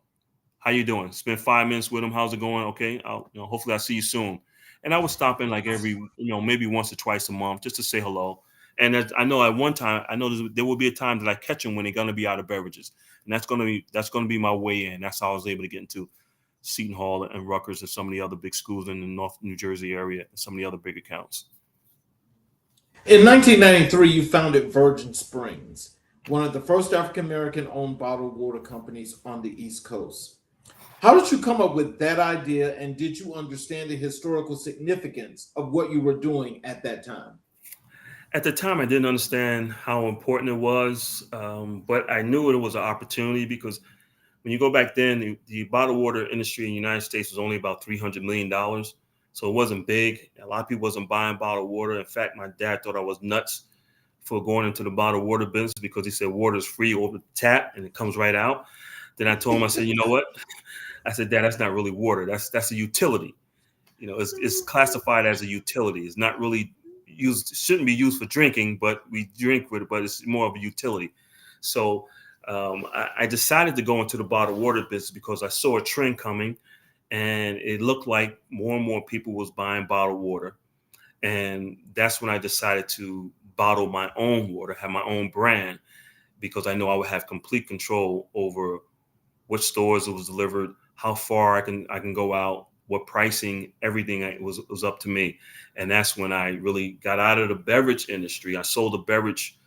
How you doing? Spend 5 minutes with them. How's it going? Okay. Hopefully I'll see you soon. And I would stop in like every, maybe once or twice a month just to say hello. And I know at one time, I know there will be a time that I catch them when they're going to be out of beverages. And that's going to be my way in. That's how I was able to get into Seton Hall and Rutgers and some of the other big schools in the North New Jersey area and some of the other big accounts. In 1993, you founded Virgin Springs, one of the first African American owned bottled water companies on the East Coast. How did you come up with that idea, and did you understand the historical significance of what you were doing at that time? At the time, I didn't understand how important it was, but I knew it was an opportunity, because when you go back then, the bottled water industry in the United States was only about $300 million. So it wasn't big. A lot of people wasn't buying bottled water. In fact, my dad thought I was nuts for going into the bottled water business, because he said water is free over the tap and it comes right out. Then I told him, I said, you know what? I said, Dad, that's not really water. That's a utility. It's classified as a utility. It's not really used, shouldn't be used for drinking, but we drink with it, but it's more of a utility. So I decided to go into the bottled water business because I saw a trend coming, and it looked like more and more people was buying bottled water. And that's when I decided to bottle my own water, have my own brand, because I know I would have complete control over what stores it was delivered, how far I can go out, what pricing, everything was up to me. And that's when I really got out of the beverage industry. I sold the beverage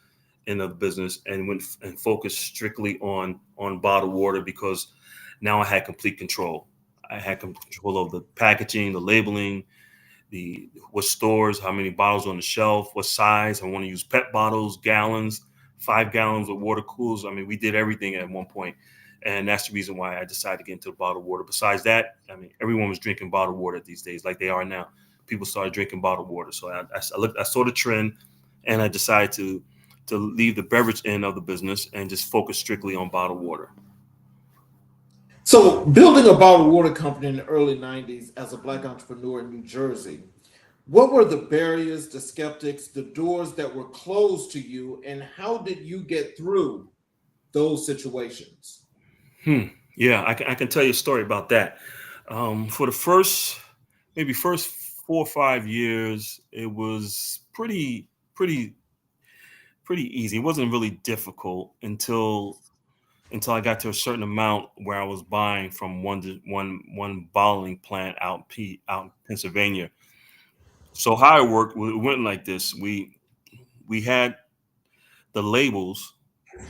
in the business and went and focused strictly on bottled water, because now I had complete control. I had control of the packaging, the labeling, the what stores, how many bottles on the shelf, what size. I want to use PET bottles, gallons, 5 gallons of water coolers. I mean, we did everything at one point. And that's the reason why I decided to get into bottled water. Besides that, I mean, everyone was drinking bottled water these days, like they are now. People started drinking bottled water. So I saw the trend, and I decided to leave the beverage end of the business and just focus strictly on bottled water. So, building a bottled water company in the early 90s as a Black entrepreneur in New Jersey, what were the barriers, the skeptics, the doors that were closed to you, and how did you get through those situations? Yeah, I can tell you a story about that. For the first 4 or 5 years, it was pretty easy. It wasn't really difficult until I got to a certain amount where I was buying from one bottling plant out in Pennsylvania. So how it worked, it went like this: we had the labels.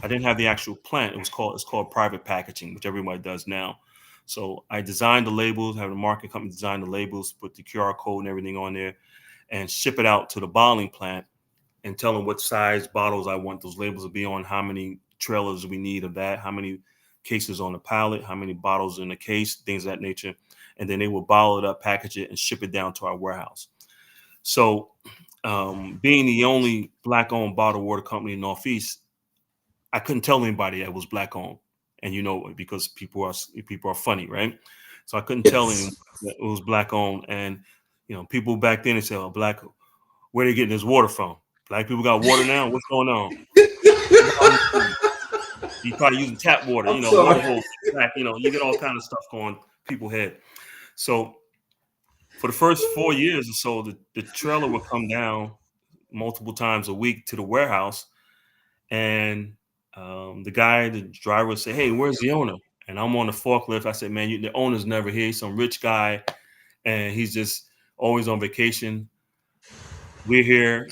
I didn't have the actual plant. It's called private packaging, which everybody does now. So I designed the labels, have the marketing company design the labels, put the QR code and everything on there, and ship it out to the bottling plant and tell them what size bottles I want those labels to be on, how many trailers we need of that, how many cases on the pallet, how many bottles in the case, things of that nature. And then they will bottle it up, package it, and ship it down to our warehouse. So, being the only Black-owned bottled water company in Northeast, I couldn't tell anybody that it was Black-owned, and because people are funny, right? So I couldn't tell anyone Yes. that it was Black-owned, and people back then they said, "Oh, Black, where they getting this water from? Black people got water now? What's going on?" You probably using tap water, I'm water sorry. hose, crack, you get all kind of stuff going people head. So for the first 4 years or so, the trailer would come down multiple times a week to the warehouse, and the driver would say, "Hey, where's the owner?" And I'm on the forklift. I said, "Man, the owner's never here. He's some rich guy, and he's just always on vacation. We're here.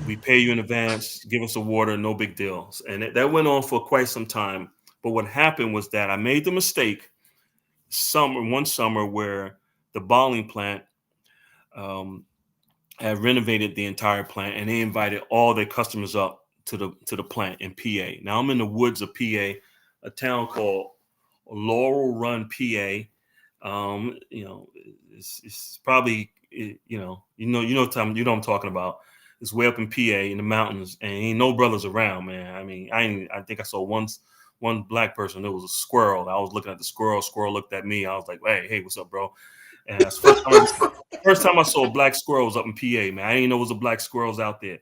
We pay you in advance. Give us a water. No big deal." And that went on for quite some time. But what happened was that I made the mistake one summer where the bottling plant um, had renovated the entire plant, and they invited all their customers up to the plant in PA. Now I'm in the woods of PA, a town called Laurel Run, PA. It's probably what I'm talking about. It's way up in PA in the mountains, and ain't no brothers around, man. I mean, I think I saw one Black person. It was a squirrel. I was looking at the squirrel. Squirrel looked at me. I was like, hey, what's up, bro? And that's the first time I saw black squirrels up in PA, man. I didn't know it was a black squirrels out there.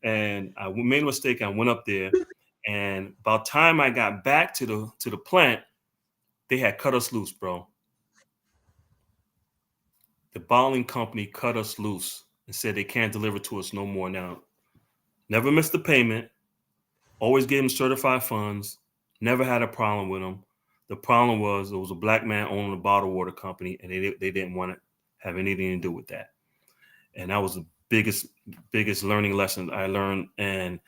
And I made a mistake. I went up there, and about time I got back to the plant, they had cut us loose, bro. The bottling company cut us loose and said they can't deliver to us no more now. Never missed a payment. Always gave them certified funds. Never had a problem with them. The problem was it was a Black man owning a bottled water company, and they didn't want to have anything to do with that. And that was the biggest learning lesson I learned. And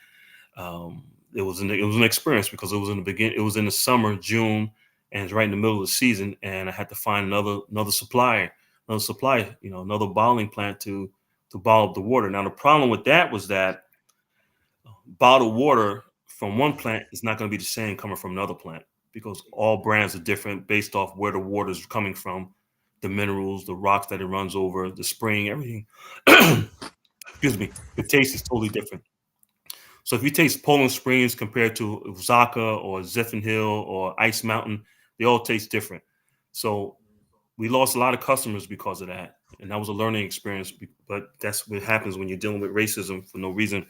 it was an experience because it was in the beginning. It was in the summer, June, and it's right in the middle of the season. And I had to find another supplier, another bottling plant to bottle up the water. Now the problem with that was that bottled water from one plant is not going to be the same coming from another plant because all brands are different based off where the water is coming from, the minerals, the rocks that it runs over, the spring, everything. Excuse me. The taste is totally different. So if you taste Poland Springs compared to Zaka or Ziffin Hill or Ice Mountain, they all taste different. So we lost a lot of customers because of that. And that was a learning experience. But that's what happens when you're dealing with racism for no reason.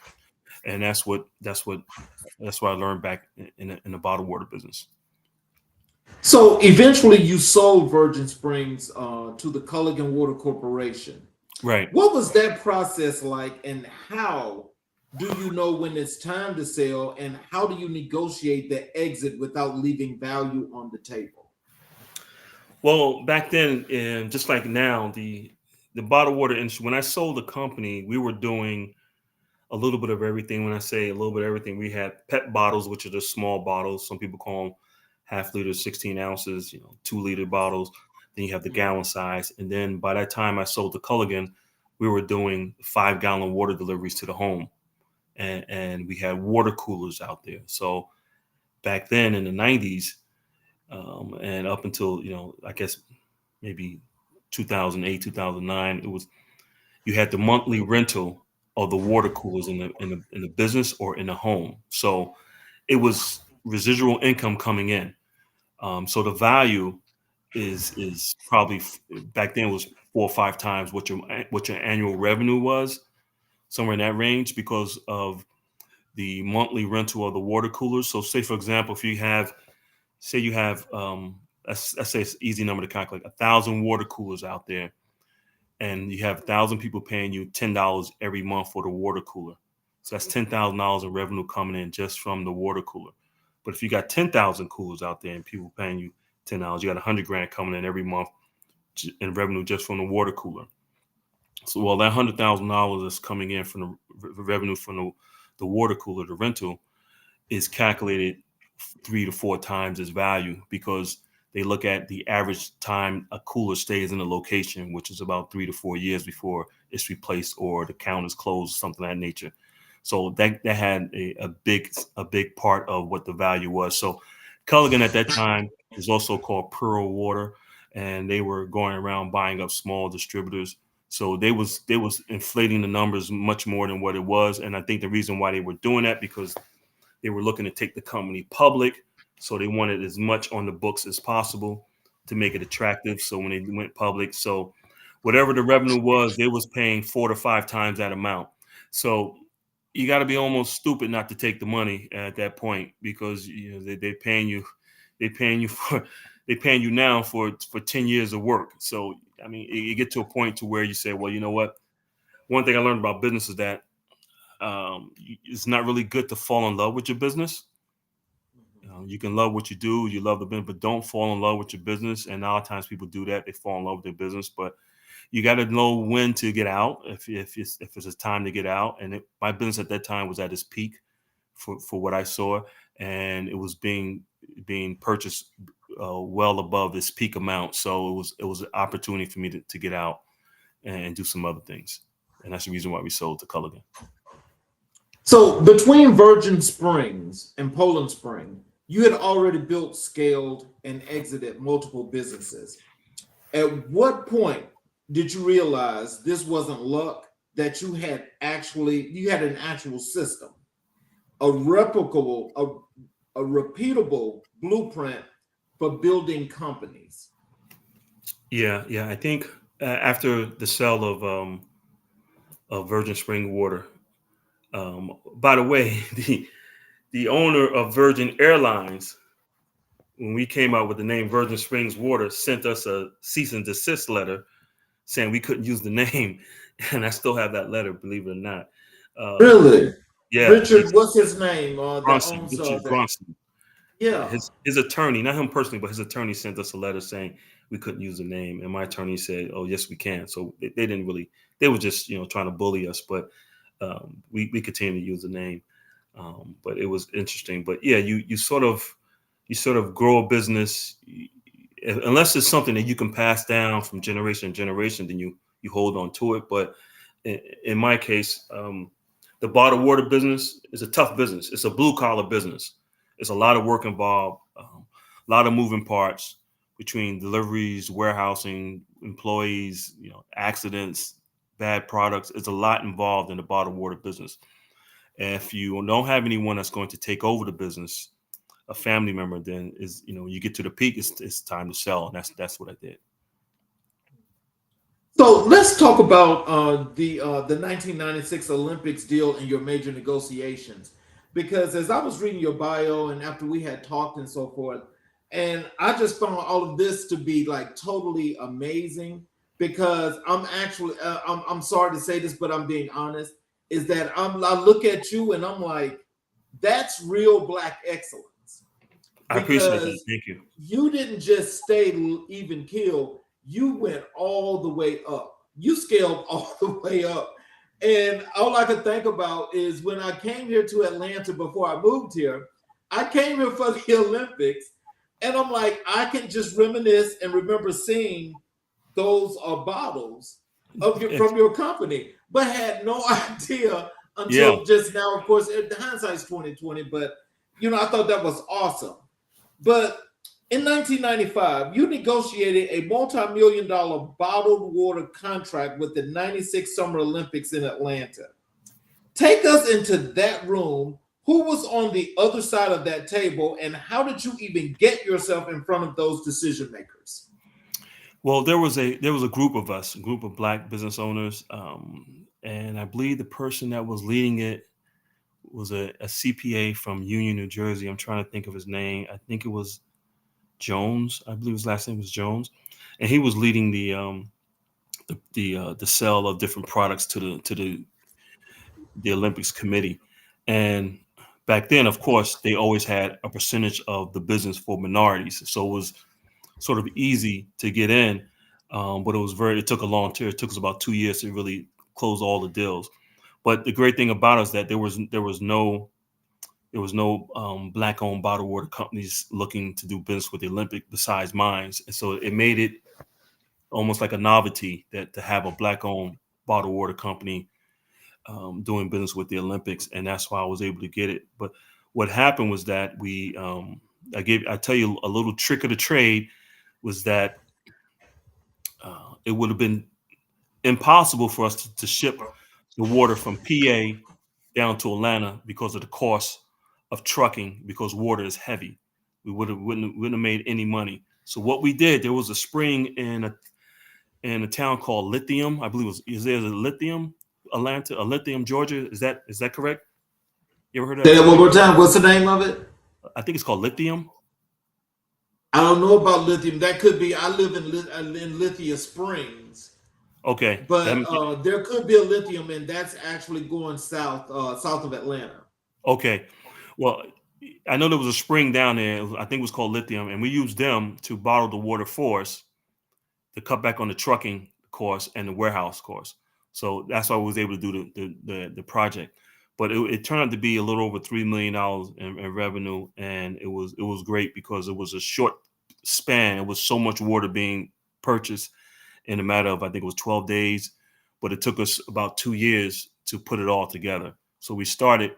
And that's what I learned back in the bottled water business. So eventually you sold Virgin Springs to the Culligan Water Corporation. Right. What was that process like, and how do you know when it's time to sell, and how do you negotiate the exit without leaving value on the table? Well, back then, and just like now, the bottled water industry, when I sold the company, we were doing a little bit of everything. When I say a little bit of everything, we had PET bottles, which are the small bottles. Some people call them half liter, 16 ounces, 2-liter bottles. Then you have the gallon size. And then by that time I sold to Culligan, we were doing 5-gallon water deliveries to the home. And we had water coolers out there. So back then in the 90s, And up until, I guess maybe 2008, 2009, you had the monthly rental of the water coolers in the business or in the home. So it was residual income coming in. So the value is probably back then was 4 or 5 times what your annual revenue was, somewhere in that range, because of the monthly rental of the water coolers. So say, for example, if you have let's say it's an easy number to calculate, 1,000 water coolers out there, and you have 1,000 people paying you $10 every month for the water cooler. So that's $10,000 in revenue coming in just from the water cooler. But if you got 10,000 coolers out there and people paying you $10, you got 100 grand coming in every month in revenue just from the water cooler. So while that $100,000 is coming in from the revenue from the water cooler, the rental is calculated 3 to 4 times its value, because they look at the average time a cooler stays in a location, which is about 3 to 4 years before it's replaced or the count is closed, something of that nature. So that had a big part of what the value was. So Culligan at that time is also called Pearl Water, and they were going around buying up small distributors. So they was inflating the numbers much more than what it was. And I think the reason why they were doing that, because they were looking to take the company public. So they wanted as much on the books as possible to make it attractive. So when they went public, so whatever the revenue was, they was paying 4 to 5 times that amount. So you got to be almost stupid not to take the money at that point, because they're paying you now for 10 years of work. So I mean, you get to a point to where you say, well, you know what? One thing I learned about business is that it's not really good to fall in love with your business. You can love what you do, you love the business, but don't fall in love with your business. And a lot of times people do that; they fall in love with their business, but you got to know when to get out. If it's a time to get out, and my business at that time was at its peak for what I saw, and it was being purchased well above this peak amount. So it was an opportunity for me to get out and do some other things, and that's the reason why we sold to Culligan. So between Virgin Springs and Poland Spring, you had already built, scaled, and exited multiple businesses. At what point did you realize this wasn't luck, that you had an actual system, a replicable, a repeatable blueprint for building companies? Yeah. I think after the sale of Virgin Spring Water, by the way, the owner of Virgin Airlines, when we came out with the name Virgin Springs Water, sent us a cease and desist letter saying we couldn't use the name, and I still have that letter, believe it or not. Really? Yeah, Richard, what's his name? That Bronson, owns Richard that. Bronson. Yeah, Yeah. his attorney, not him personally, but his attorney sent us a letter saying we couldn't use the name, and my attorney said, "Oh, yes, we can." So they didn't really; they were just trying to bully us, but we continue to use the name. But it was interesting. But yeah, you sort of grow a business, unless it's something that you can pass down from generation to generation, then you hold on to it. But in my case, the bottled water business is a tough business. It's a blue collar business. It's a lot of work involved, a lot of moving parts between deliveries, warehousing, employees, accidents, bad products. It's a lot involved in the bottled water business. And if you don't have anyone that's going to take over the business, a family member, then when you get to the peak, it's time to sell, and that's what I did. So let's talk about the 1996 Olympics deal and your major negotiations, because as I was reading your bio and after we had talked and so forth, and I just found all of this to be like totally amazing, because I'm actually I'm sorry to say this, but I'm being honest, is that I look at you and I'm like, that's real Black excellence, I appreciate that. because Thank you. you didn't just stay even kill, you went all the way up. You scaled all the way up. And all I could think about is when I came here to Atlanta before I moved here, I came here for the Olympics. And I'm like, I can just reminisce and remember seeing those bottles from your company, but had no idea Yeah. until just now. Of course, the hindsight's 2020, but I thought that was awesome. But In 1995, you negotiated a multi-million-dollar bottled water contract with the 96 Summer Olympics in Atlanta. Take us into that room. Who was on the other side of that table, and how did you even get yourself in front of those decision makers? Well, there was a group of us, a group of Black business owners, and I believe the person that was leading it was a CPA from Union, New Jersey. I'm trying to think of his name. I think it was Jones. I believe his last name was Jones, and he was leading the sale of different products to the Olympics committee. And back then, of course, they always had a percentage of the business for minorities, so it was sort of easy to get in. But it took a long time. It took us about 2 years to really close all the deals. But the great thing about it is that there was no Black owned bottled water companies looking to do business with the Olympic besides mine. And so it made it almost like a novelty that to have a Black owned bottled water company doing business with the Olympics, and that's why I was able to get it. But what happened was that I tell you a little trick of the trade was that it would have been impossible for us to ship the water from PA down to Atlanta because of the cost of trucking, because water is heavy. We wouldn't have made any money. So what we did, there was a spring in a town called Lithium. I believe is there a Lithium, Atlanta, a Lithium, Georgia. Is that correct? You ever heard of Say that that one place? more time. What's the name of it? I think it's called Lithium. I don't know about lithium. That could be. I live in Lithia Springs, Okay, but there could be a lithium, and that's actually going south of Atlanta. okay. Well, I know there was a spring down there. I think it was called Lithium, and we used them to bottle the water for us to cut back on the trucking cost and the warehouse cost. So that's why I was able to do the project. But it turned out to be a little over $3 million in revenue, and it was great because it was a short span. It was so much water being purchased in a matter of, I think it was 12 days, but it took us about 2 years to put it all together. So we started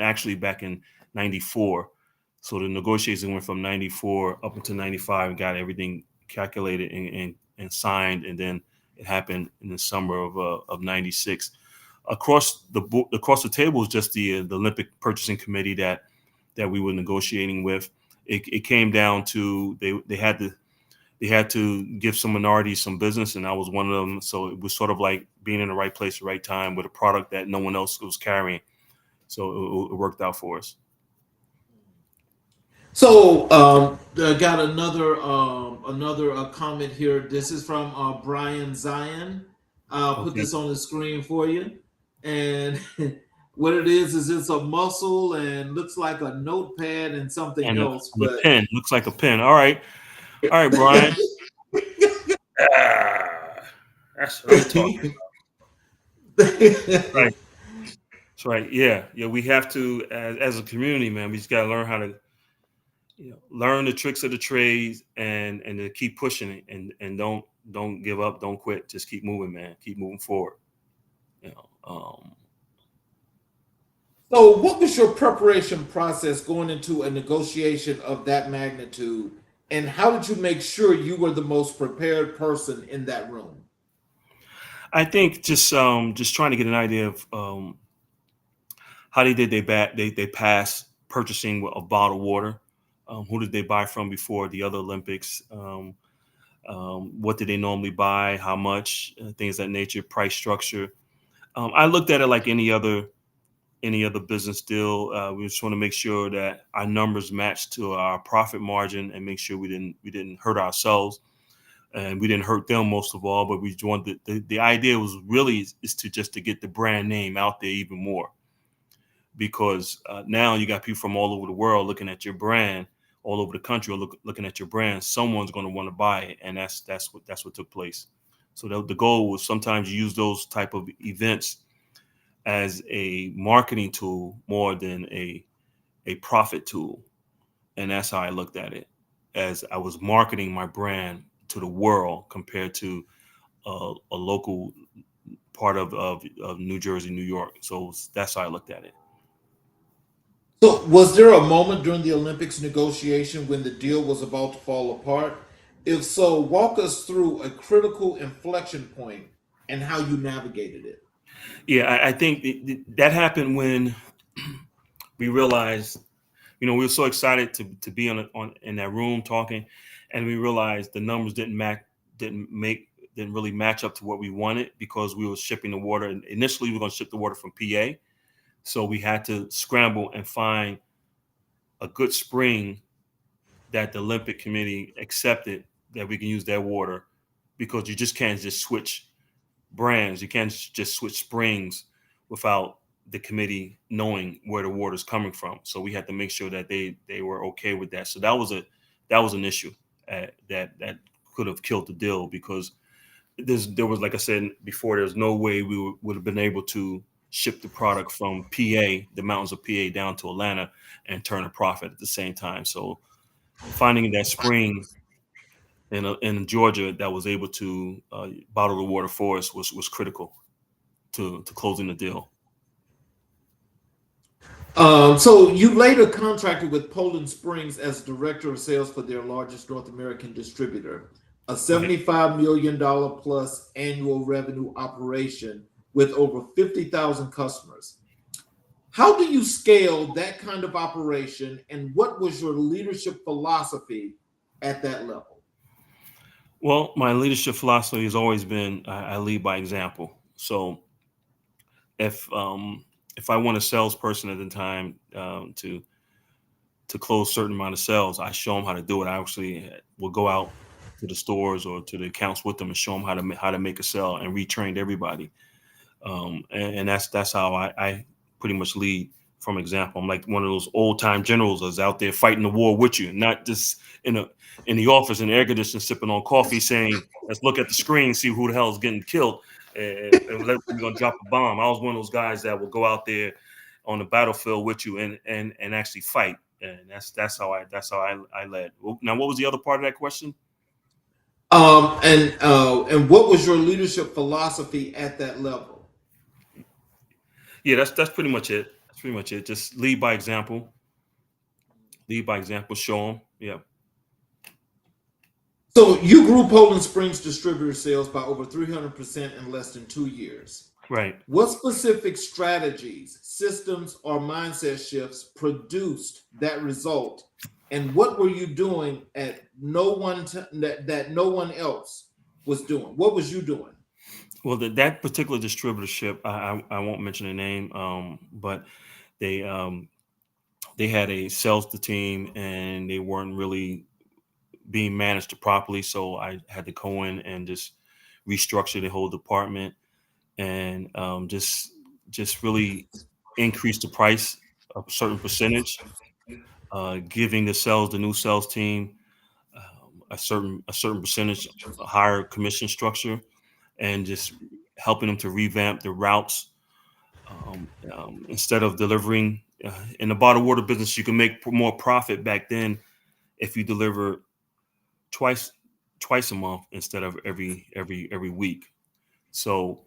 actually back in '94. So the negotiation went from '94 up until '95 and got everything calculated and signed, and then it happened in the summer of '96. Across the table is just the Olympic Purchasing Committee that we were negotiating with. It came down to they had to give some minorities some business, and I was one of them. So it was sort of like being in the right place at the right time with a product that no one else was carrying. So it worked out for us. So I got another comment here. This is from Brian Zion. I'll put Okay. this on the screen for you. And what it is it's a muscle and looks like a notepad and something And the, else. and the But pen looks like a pen. All right, Brian. Ah, that's what I'm talking. Right. That's right. Yeah. Yeah. We have to, as a community, man, we just got to learn how to, learn the tricks of the trades and to keep pushing it and don't give up, don't quit. Just keep moving, man. Keep moving forward. You know. so, what was your preparation process going into a negotiation of that magnitude? And how did you make sure you were the most prepared person in that room? I think just trying to get an idea of how they pass purchasing of bottled water. Who did they buy from before the other Olympics? What did they normally buy? How much? Things of that nature. Price structure. I looked at it like any other business deal. We just want to make sure that our numbers match to our profit margin and make sure we didn't hurt ourselves and we didn't hurt them most of all. But we wanted the idea was really is to get the brand name out there even more, because now you got people from all over the world looking at your brand, all over the country looking at your brand. Someone's going to want to buy it, and that's what took place. So the goal was sometimes you use those type of events as a marketing tool more than a profit tool, and that's how I looked at it, as I was marketing my brand to the world compared to a local part of New Jersey, New York. So that's how I looked at it. So, was there a moment during the Olympics negotiation when the deal was about to fall apart? If so, walk us through a critical inflection point and how you navigated it. Yeah, I think that happened when we realized, we were so excited to be on in that room talking, and we realized the numbers didn't really match up to what we wanted because we were shipping the water. And initially, we were going to ship the water from PA, so we had to scramble and find a good spring that the Olympic Committee accepted that we can use their water, because you just can't just switch brands. You can't just switch springs without the committee knowing where the water is coming from. So we had to make sure that they were okay with that. So that was an issue that could have killed the deal, because there was, like I said before, there's no way we would have been able to ship the product from PA, the mountains of PA, down to Atlanta and turn a profit at the same time. So finding that spring in Georgia that was able to bottle the water for us was critical to closing the deal. So you later contracted with Poland Springs as director of sales for their largest North American distributor, a Right. $75 million plus annual revenue operation with over 50,000 customers. How do you scale that kind of operation, and what was your leadership philosophy at that level? Well, my leadership philosophy has always been I lead by example. So if if I want a salesperson at the time to close certain amount of sales, I show them how to do it. I actually will go out to the stores or to the accounts with them and show them how to make a sale, and retrained everybody. And that's how I pretty much lead from example. I'm like one of those old time generals that's out there fighting the war with you, not just in the office in the air conditioning sipping on coffee, saying, "Let's look at the screen, see who the hell is getting killed, and we're gonna drop a bomb." I was one of those guys that will go out there on the battlefield with you and actually fight. And that's how I led. Now, what was the other part of that question? And what was your leadership philosophy at that level? Yeah, that's pretty much it. That's pretty much it. Just lead by example. Lead by example. Show them. Yeah. So you grew Poland Springs distributor sales by over 300% in less than 2 years. Right. What specific strategies, systems, or mindset shifts produced that result? And what were you doing at that no one else was doing? What was you doing? Well, that particular distributorship, I won't mention the name, but they um, they had a sales team, and they weren't really being managed properly. So I had to go in and just restructure the whole department, and just really increase the price a certain percentage, giving the new sales team a certain percentage, a higher commission structure, and just helping them to revamp the routes. Instead of delivering in the bottled water business, you can make more profit back then if you deliver twice twice a month instead of every week. So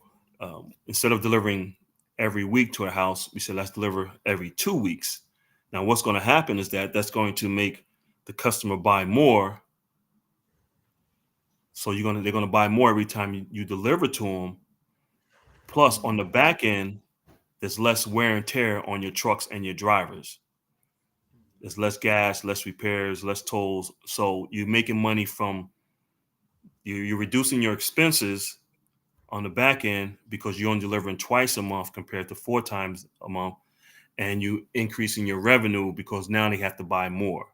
instead of delivering every week to a house, we said let's deliver every 2 weeks. Now, what's going to happen is that's going to make the customer buy more. So they're gonna buy more every time you deliver to them. Plus, on the back end, there's less wear and tear on your trucks and your drivers. There's less gas, less repairs, less tolls. So you're making money from you're reducing your expenses on the back end because you're only delivering twice a month compared to 4 times a month, and you increasing your revenue because now they have to buy more.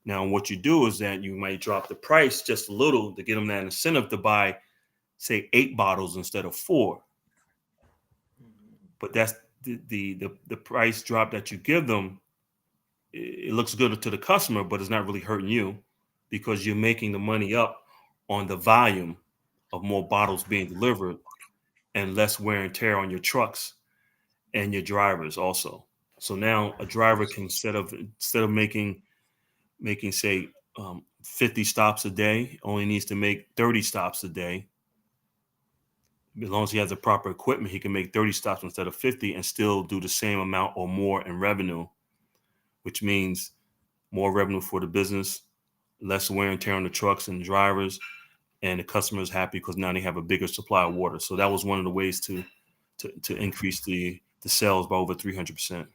Now, what you do is that you might drop the price just a little to get them that incentive to buy, say, 8 bottles instead of 4. But that's the price drop that you give them. It looks good to the customer, but it's not really hurting you because you're making the money up on the volume of more bottles being delivered and less wear and tear on your trucks and your drivers also. So now a driver can instead of making say 50 stops a day, only needs to make 30 stops a day. As long as he has the proper equipment, he can make 30 stops instead of 50 and still do the same amount or more in revenue which means more revenue for the business, less wear and tear on the trucks and drivers, and the customer is happy because now they have a bigger supply of water. So that was one of the ways to increase the sales by over 300%.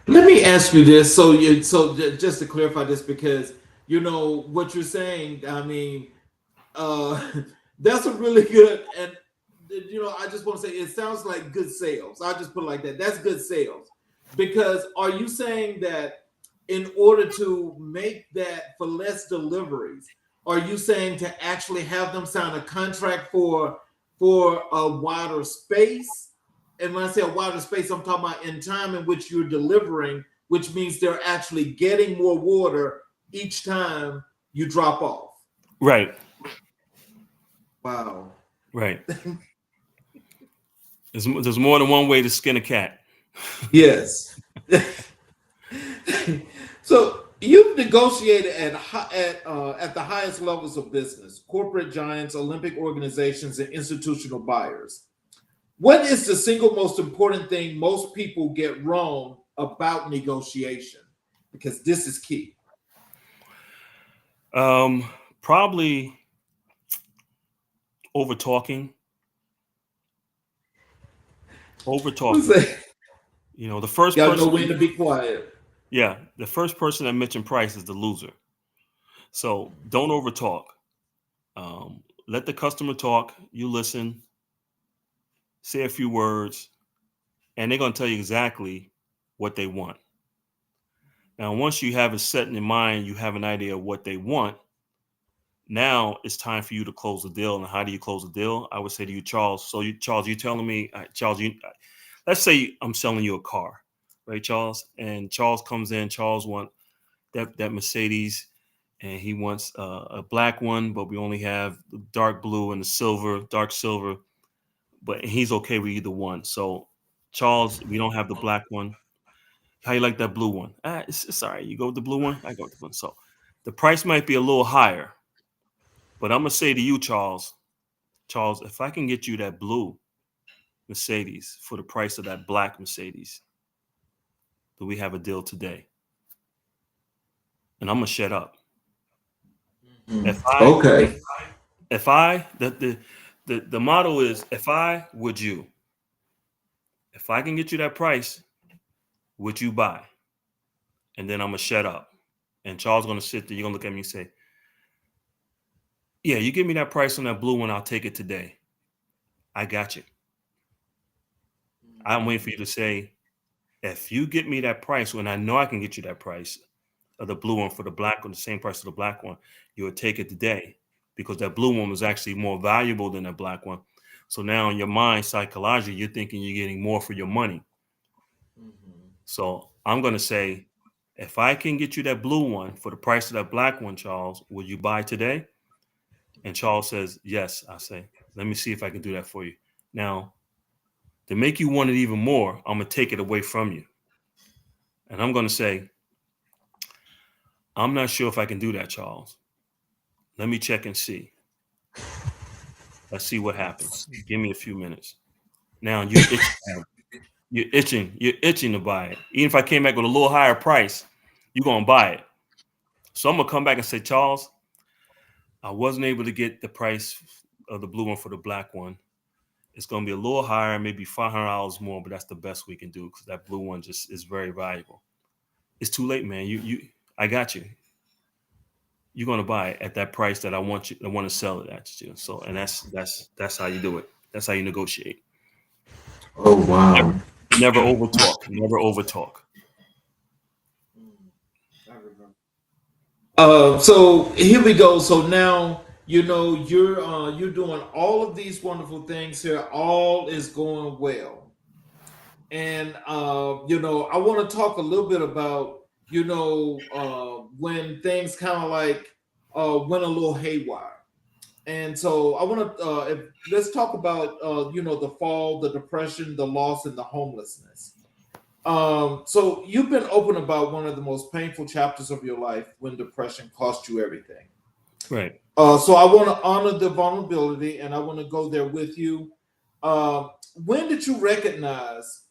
Let me ask you this. Just to clarify this, because what you're saying, I mean, that's a really good, and I just want to say it sounds like good sales. I'll just put it like that. That's good sales. Because are you saying that in order to make that for less deliveries, are you saying to actually have them sign a contract for a wider space? And when I say a wider space, I'm talking about in time in which you're delivering, which means they're actually getting more water each time you drop off. Right. Wow. Right. There's more than one way to skin a cat. Yes. So you've negotiated at the highest levels of business, corporate giants, Olympic organizations, and institutional buyers. What is the single most important thing most people get wrong about negotiation? Because this is key. Probably over talking. The first Y'all person know when to be quiet. Yeah, the first person that mentioned price is the loser. So don't over talk. Let the customer talk. You listen, say a few words, and they're going to tell you exactly what they want. Now, once you have it set in your mind, you have an idea of what they want. Now it's time for you to close the deal. And how do you close the deal? I would say to you, Charles. So, Charles, you're telling me, Charles, let's say I'm selling you a car, right, Charles? And Charles comes in. Charles wants that Mercedes, and he wants a black one, but we only have the dark blue and the silver, dark silver. But he's okay with either one. So, Charles, we don't have the black one. How you like that blue one? It's all right. You go with the blue one. I go with the blue one. So the price might be a little higher, but I'm gonna say to you, Charles, if I can get you that blue Mercedes for the price of that black Mercedes, do we have a deal today? And I'm gonna shut up. Okay. The motto is, if I would you, if I can get you that price, would you buy? And then I'm gonna shut up. And Charles gonna sit there. You're gonna look at me and say, yeah, you give me that price on that blue one, I'll take it today. I got you. I'm waiting for you to say, if you get me that price, when I know I can get you that price of the blue one for the black one, the same price of the black one, you would take it today, because that blue one was actually more valuable than that black one. So now in your mind, psychologically, you're thinking you're getting more for your money. So I'm going to say, if I can get you that blue one for the price of that black one, Charles, will you buy today? And Charles says, yes. I say, let me see if I can do that for you. Now, to make you want it even more, I'm going to take it away from you. And I'm going to say, I'm not sure if I can do that, Charles. Let me check and see. Let's see what happens. Give me a few minutes. Now you're itching to buy it. Even if I came back with a little higher price, you're going to buy it. So I'm going to come back and say, Charles, I wasn't able to get the price of the blue one for the black one. It's going to be a little higher, maybe $500 more, but that's the best we can do, because that blue one just is very valuable. It's too late, man. I got you. You're going to buy it at that price that I want to sell it at you. So, and that's how you do it. That's how you negotiate. Oh, wow. Never over talk. Never over talk. So here we go. So now you're doing all of these wonderful things here. All is going well, and I want to talk a little bit about when things kind of like went a little haywire. And so I want to let's talk about the fall, the depression, the loss, and the homelessness. So you've been open about one of the most painful chapters of your life, when depression cost you everything. Right. So I want to honor the vulnerability, and I want to go there with you. When did you recognize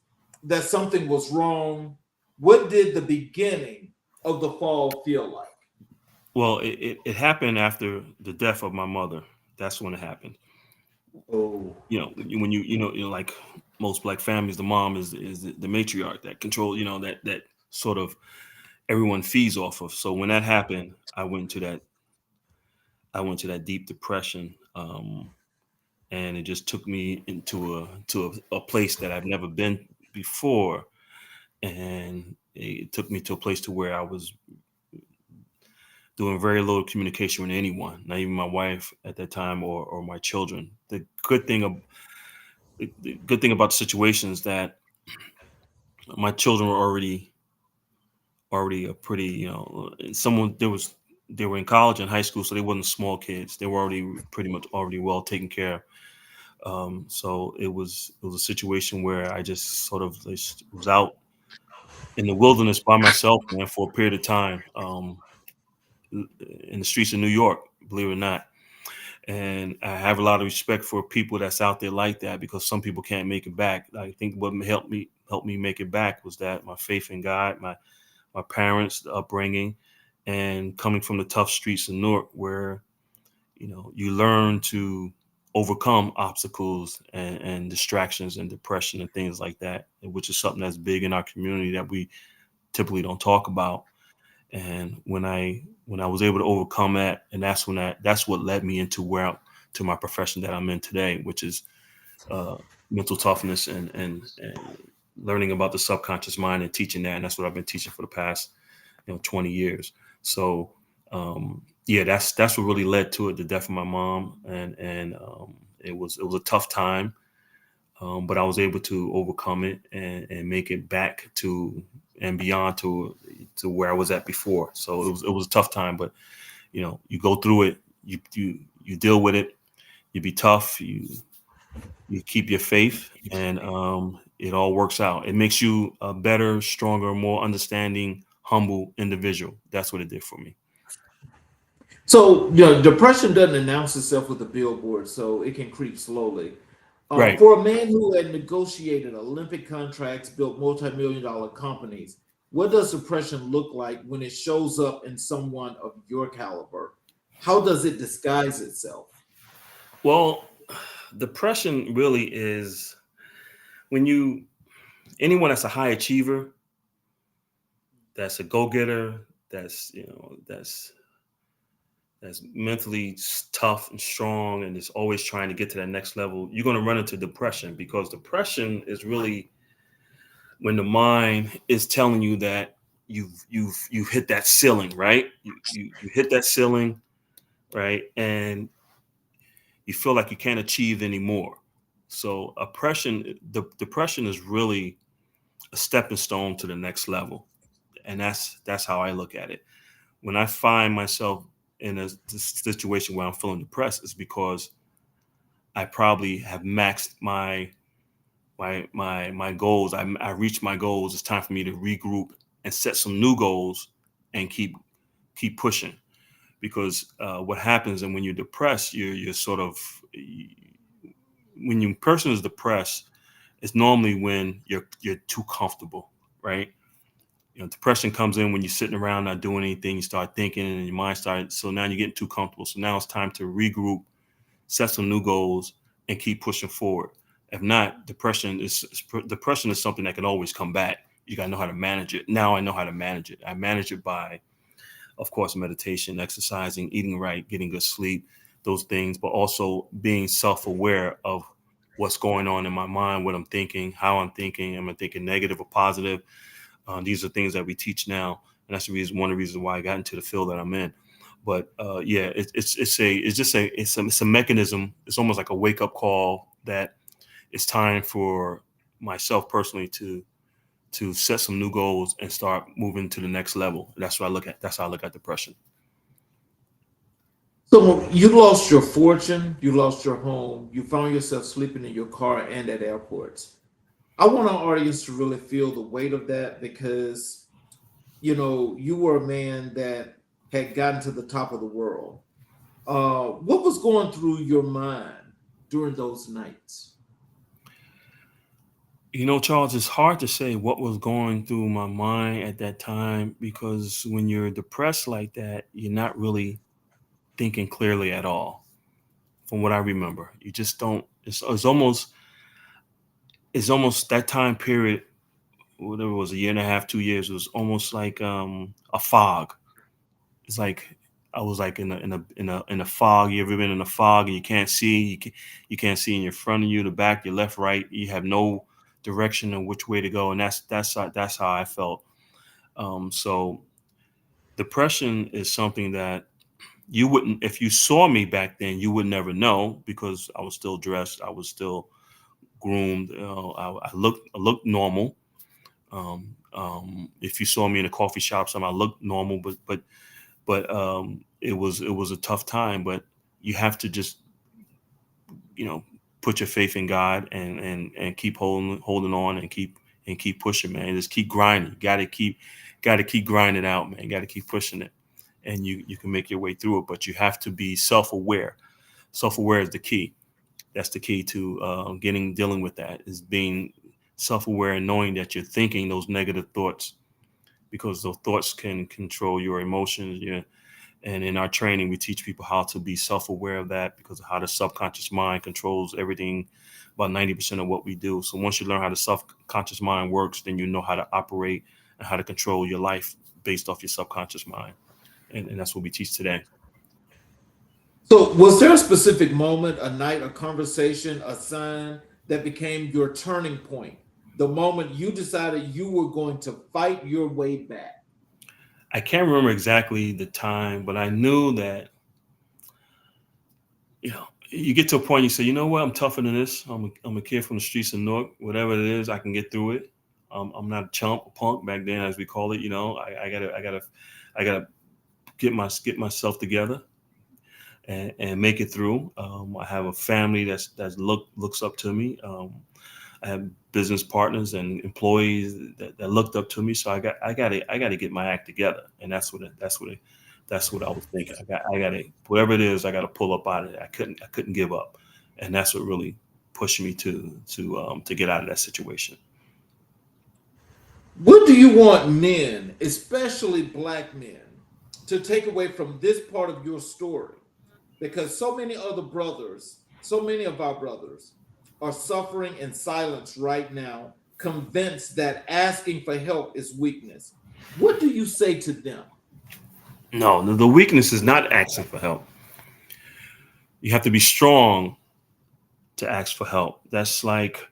that something was wrong? What did the beginning of the fall feel like? Well, it happened after the death of my mother. That's when it happened. Oh, When like most black families, the mom is the matriarch that control, that sort of everyone feeds off of. So when that happened, I went to that deep depression, and it just took me into a place that I've never been before, and it took me to a place to where I was doing very little communication with anyone, not even my wife at that time, or my children. The good thing about the situation is that my children were already a pretty, someone they were in college and high school, so they wasn't small kids. They were already pretty much already well taken care of. So it was a situation where I just sort of just was out in the wilderness by myself, man, for a period of time, in the streets of New York, believe it or not. And I have a lot of respect for people that's out there like that, because some people can't make it back. I think what helped me make it back was that my faith in God, my parents, the upbringing, and coming from the tough streets of Newark, where you learn to overcome obstacles and distractions and depression and things like that, which is something that's big in our community that we typically don't talk about. And when I was able to overcome that, and that's what led me to my profession that I'm in today, which is uh, mental toughness and learning about the subconscious mind and teaching that. And that's what I've been teaching for the past 20 years. So yeah, that's what really led to it, the death of my mom, and it was a tough time, but I was able to overcome it and make it back to and beyond to where I was at before. So it was a tough time, but you go through it, you deal with it, you be tough, you keep your faith, and it all works out. It makes you a better, stronger, more understanding, humble individual. That's what it did for me. so depression doesn't announce itself with a billboard, so it can creep slowly. Right. For a man who had negotiated Olympic contracts, built multi-million-dollar companies, what does depression look like when it shows up in someone of your caliber? How does it disguise itself? Well, depression really is when anyone that's a high achiever, that's a go-getter, that's mentally tough and strong and is always trying to get to that next level, you're going to run into depression, because depression is really when the mind is telling you that you've hit that ceiling, right? You hit that ceiling, right? And you feel like you can't achieve anymore. So the depression is really a stepping stone to the next level. And that's how I look at it. When I find myself in a situation where I'm feeling depressed, is because I probably have maxed my goals. I reached my goals. It's time for me to regroup and set some new goals and keep pushing. Because what happens, and when you're depressed, you're sort of when you person is depressed, it's normally when you're too comfortable, right? Depression comes in when you're sitting around not doing anything. You start thinking, and your mind starts. So now you're getting too comfortable. So now it's time to regroup, set some new goals, and keep pushing forward. If not, depression is something that can always come back. You got to know how to manage it. Now I know how to manage it. I manage it by, of course, meditation, exercising, eating right, getting good sleep, those things, but also being self-aware of what's going on in my mind, what I'm thinking, how I'm thinking. Am I thinking negative or positive? These are things that we teach now, and that's one of the reasons why I got into the field that I'm in. But yeah, it's a mechanism. It's almost like a wake up call that it's time for myself personally to set some new goals and start moving to the next level. That's what I look at. That's how I look at depression. So you lost your fortune, you lost your home, you found yourself sleeping in your car and at airports. I want our audience to really feel the weight of that, because you were a man that had gotten to the top of the world. What was going through your mind during those nights? You know, Charles, it's hard to say what was going through my mind at that time because when you're depressed like that, you're not really thinking clearly at all. From what I remember, you just don't. It's almost that time period. Whatever it was, a year and a half, 2 years. It was almost like a fog. It's like I was like in a fog. You ever been in a fog and you can't see? You can't see in your front of you, the back, your left, right. You have no direction of which way to go, and that's how I felt. So depression is something that you wouldn't, if you saw me back then, you would never know because I was still dressed, I was still groomed. I looked normal. If you saw me in a coffee shop, I looked normal, but it was a tough time. But you have to just you know put your faith in God and keep holding on and keep pushing, man. Just keep grinding. You got to keep grinding out, man. You got to keep pushing it, and you can make your way through it. But you have to be self-aware. Self-aware is the key. That's the key to dealing with that, is being self-aware and knowing that you're thinking those negative thoughts, because those thoughts can control your emotions. And in our training, we teach people how to be self-aware of that, because of how the subconscious mind controls everything, about 90% of what we do. So once you learn how the subconscious mind works, then you know how to operate and how to control your life based off your subconscious mind. And that's what we teach today. So, was there a specific moment, a night, a conversation, a sign that became your turning point? The moment you decided you were going to fight your way back? I can't remember exactly the time, but I knew that, you get to a point, you say, you know what, I'm tougher than this. I'm a kid from the streets of Newark. Whatever it is, I can get through it. I'm not a chump, a punk back then, as we call it. I gotta get myself together and make it through. I have a family looks up to me. I have business partners and employees that looked up to me. So I got to get my act together, and that's what I was thinking. I got to, whatever it is, I got to pull up out of it. I couldn't give up, and that's what really pushed me to get out of that situation. What do you want men, especially black men, to take away from this part of your story? Because so many of our brothers are suffering in silence right now, convinced that asking for help is weakness. What do you say to them? No, the weakness is not asking for help. You have to be strong to ask for help. That's like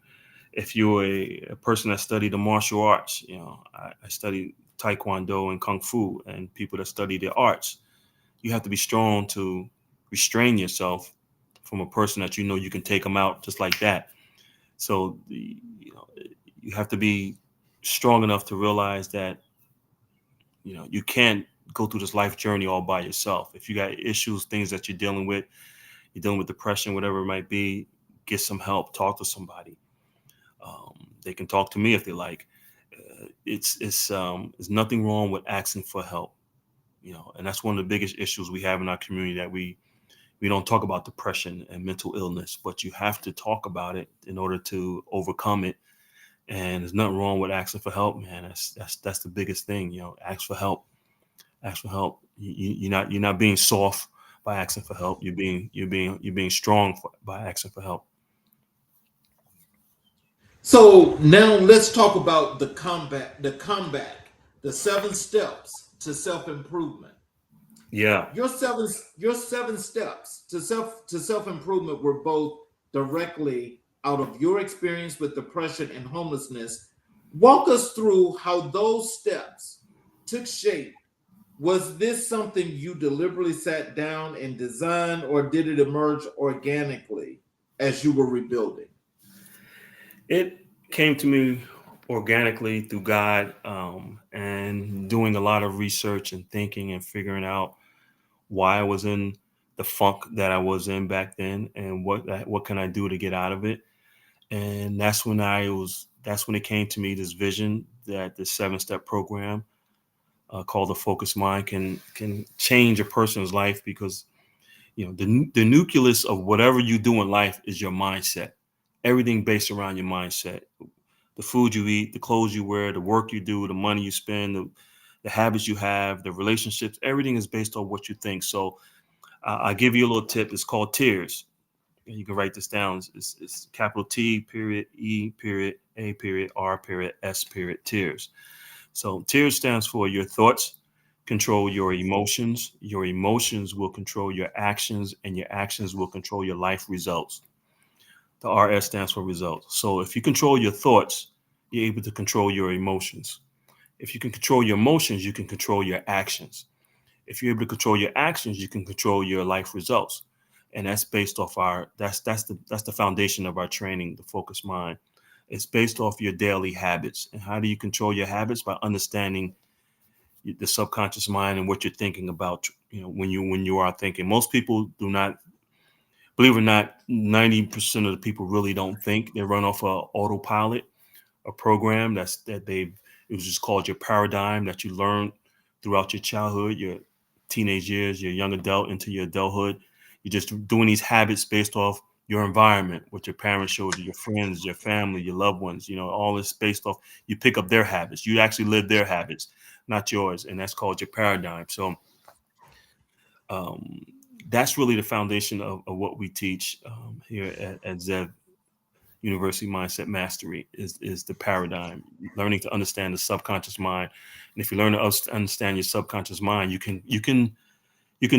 if you're a person that studied the martial arts. I studied Taekwondo and Kung Fu, and people that study the arts. You have to be strong to restrain yourself from a person that you can take them out just like that. So you have to be strong enough to realize that you can't go through this life journey all by yourself. If you got issues, things that you're dealing with depression, whatever it might be, get some help. Talk to somebody. They can talk to me if they like. It's nothing wrong with asking for help. And that's one of the biggest issues we have in our community, that we don't talk about depression and mental illness, but you have to talk about it in order to overcome it. And there's nothing wrong with asking for help, man. That's the biggest thing. Ask for help. Ask for help. You're not being soft by asking for help. You're being strong by asking for help. So now let's talk about the 7 steps to self-improvement. Yeah. Your seven steps to self-improvement were both directly out of your experience with depression and homelessness. Walk us through how those steps took shape. Was this something you deliberately sat down and designed, or did it emerge organically as you were rebuilding? It came to me organically through God, and doing a lot of research and thinking and figuring out why I was in the funk that I was in back then, and what can I do to get out of it. And that's when it came to me, this vision that the 7-step program, called the Focus Mind, can change a person's life, because the nucleus of whatever you do in life is your mindset. Everything based around your mindset. the food you eat, the clothes you wear, the work you do, the money you spend, the habits you have, the relationships, everything is based on what you think. So I'll give you a little tip. It's called tears. And you can write this down. It's capital T period E period A period R period S period tears. So tears stands for your thoughts control your emotions. Your emotions will control your actions, and your actions will control your life results. The RS stands for results. So if you control your thoughts, you're able to control your emotions. If you can control your emotions, you can control your actions. If you're able to control your actions, you can control your life results. And that's based off that's the foundation of our training, the focused mind. It's based off your daily habits. And how do you control your habits? By understanding the subconscious mind and what you're thinking about, when you are thinking. Most people do not, believe it or not, 90% of the people really don't think. They run off a autopilot, a program it was just called your paradigm that you learn throughout your childhood, your teenage years, your young adult into your adulthood. You're just doing these habits based off your environment, what your parents showed you, your friends, your family, your loved ones, all this based off, you pick up their habits. You actually live their habits, not yours. And that's called your paradigm. So um, that's really the foundation of what we teach here at Zev University Mindset Mastery is the paradigm, learning to understand the subconscious mind. And if you learn to understand your subconscious mind, you can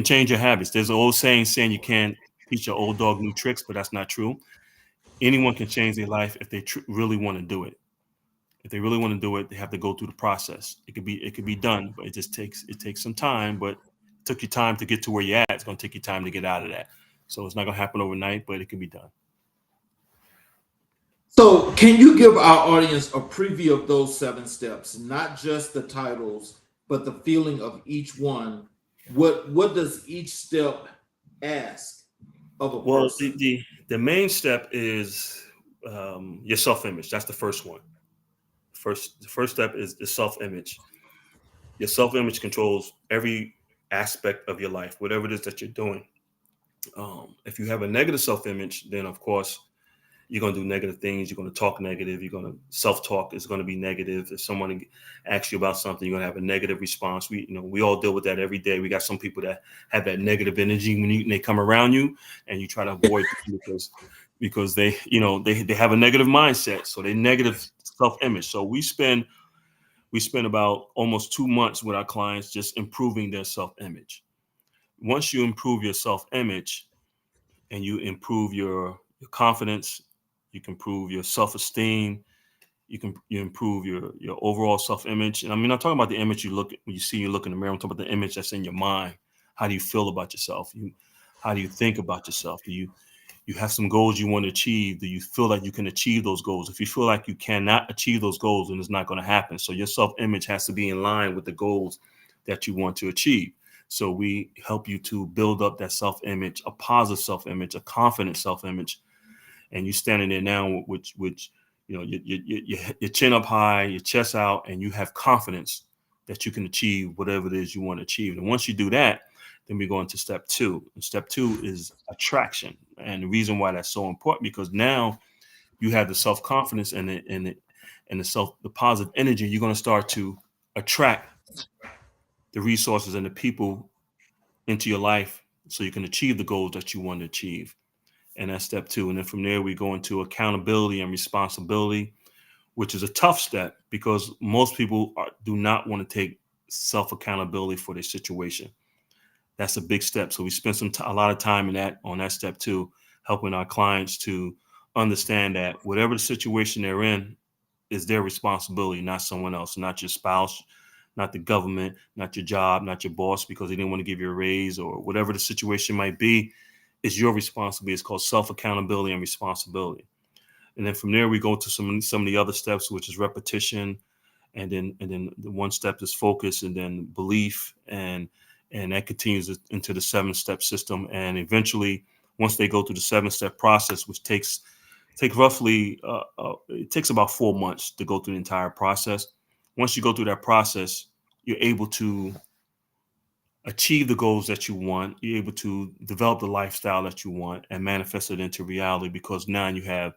change your habits. There's an old saying you can't teach your old dog new tricks, but that's not true. Anyone can change their life if they really want to do it. If they really want to do it, they have to go through the process. It could be done, but it takes some time. But it took you time to get to where you're at. It's going to take you time to get out of that. So it's not going to happen overnight, but it can be done. So, can you give our audience a preview of those 7 steps, not just the titles, but the feeling of each one? What does each step ask of a Well, the person? the, the main step is your self-image. That's the first one. The first step is the self-image. Your self-image controls every aspect of your life, whatever it is that you're doing. If you have a negative self-image, then of course you're going to do negative things. You're going to talk negative. You're going to self-talk is going to be negative. If someone asks you about something, you're going to have a negative response. We all deal with that every day. We got some people that have that negative energy when they come around you, and you try to avoid them because they have a negative mindset. So they negative self-image. So we spend about almost 2 months with our clients just improving their self-image. Once you improve your self-image and you improve your confidence, you can improve your self-esteem, you improve your overall self-image. And I mean, I'm talking about the image you look in the mirror. I'm talking about the image that's in your mind. How do you feel about yourself? How do you think about yourself? Do you have some goals you want to achieve? Do you feel like you can achieve those goals? If you feel like you cannot achieve those goals, then it's not going to happen. So your self-image has to be in line with the goals that you want to achieve. So we help you to build up that self-image, a positive self-image, a confident self-image. And you standing there now, which your chin up high, your chest out, and you have confidence that you can achieve whatever it is you want to achieve. And once you do that, then we go into step 2. And step 2 is attraction. And the reason why that's so important, because now you have the self-confidence and the positive energy. You're going to start to attract the resources and the people into your life so you can achieve the goals that you want to achieve. And that's step 2. And then from there, we go into accountability and responsibility, which is a tough step because most people do not want to take self-accountability for their situation. That's a big step. So we spend a lot of time on that step 2, helping our clients to understand that whatever the situation they're in is their responsibility, not someone else, not your spouse, not the government, not your job, not your boss, because they didn't want to give you a raise or whatever the situation might be. Is your responsibility. It's called self-accountability and responsibility. And then from there, we go to some of the other steps, which is repetition. And then the one step is focus, and then belief. And that continues into the 7-step system. And eventually, once they go through the 7-step process, which takes roughly, it takes about 4 months to go through the entire process. Once you go through that process, you're able to achieve the goals that you want. You're able to develop the lifestyle that you want and manifest it into reality, because now you have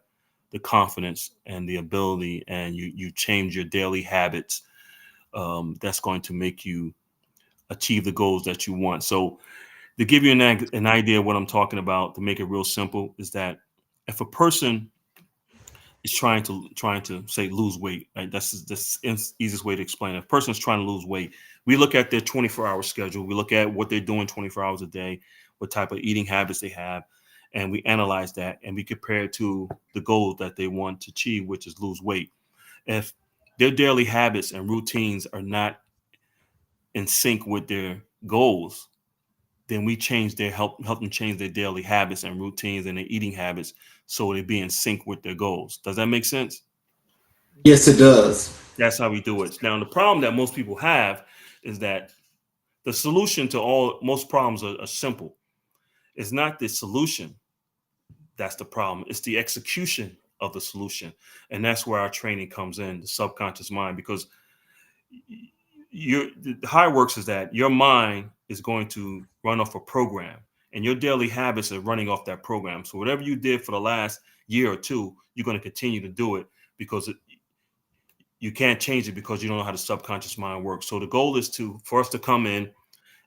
the confidence and the ability, and you change your daily habits, that's going to make you achieve the goals that you want. So to give you an idea of what I'm talking about, to make it real simple, is that if a person is trying to say lose weight, right? That's the easiest way to explain it. If a person is trying to lose weight, we look at their 24-hour schedule, we look at what they're doing 24 hours a day, what type of eating habits they have, and we analyze that and we compare it to the goal that they want to achieve, which is lose weight. If their daily habits and routines are not in sync with their goals, then we help them change their daily habits and routines and their eating habits so they be in sync with their goals. Does that make sense? Yes, it does. That's how we do it. Now, the problem that most people have is that the solution to most problems are simple. It's not the solution that's the problem. It's the execution of the solution. And that's where our training comes in, the subconscious mind, because how it works is that your mind is going to run off a program, and your daily habits are running off that program. So whatever you did for the last year or two, you're going to continue to do it because you can't change it because you don't know how the subconscious mind works. So the goal is for us to come in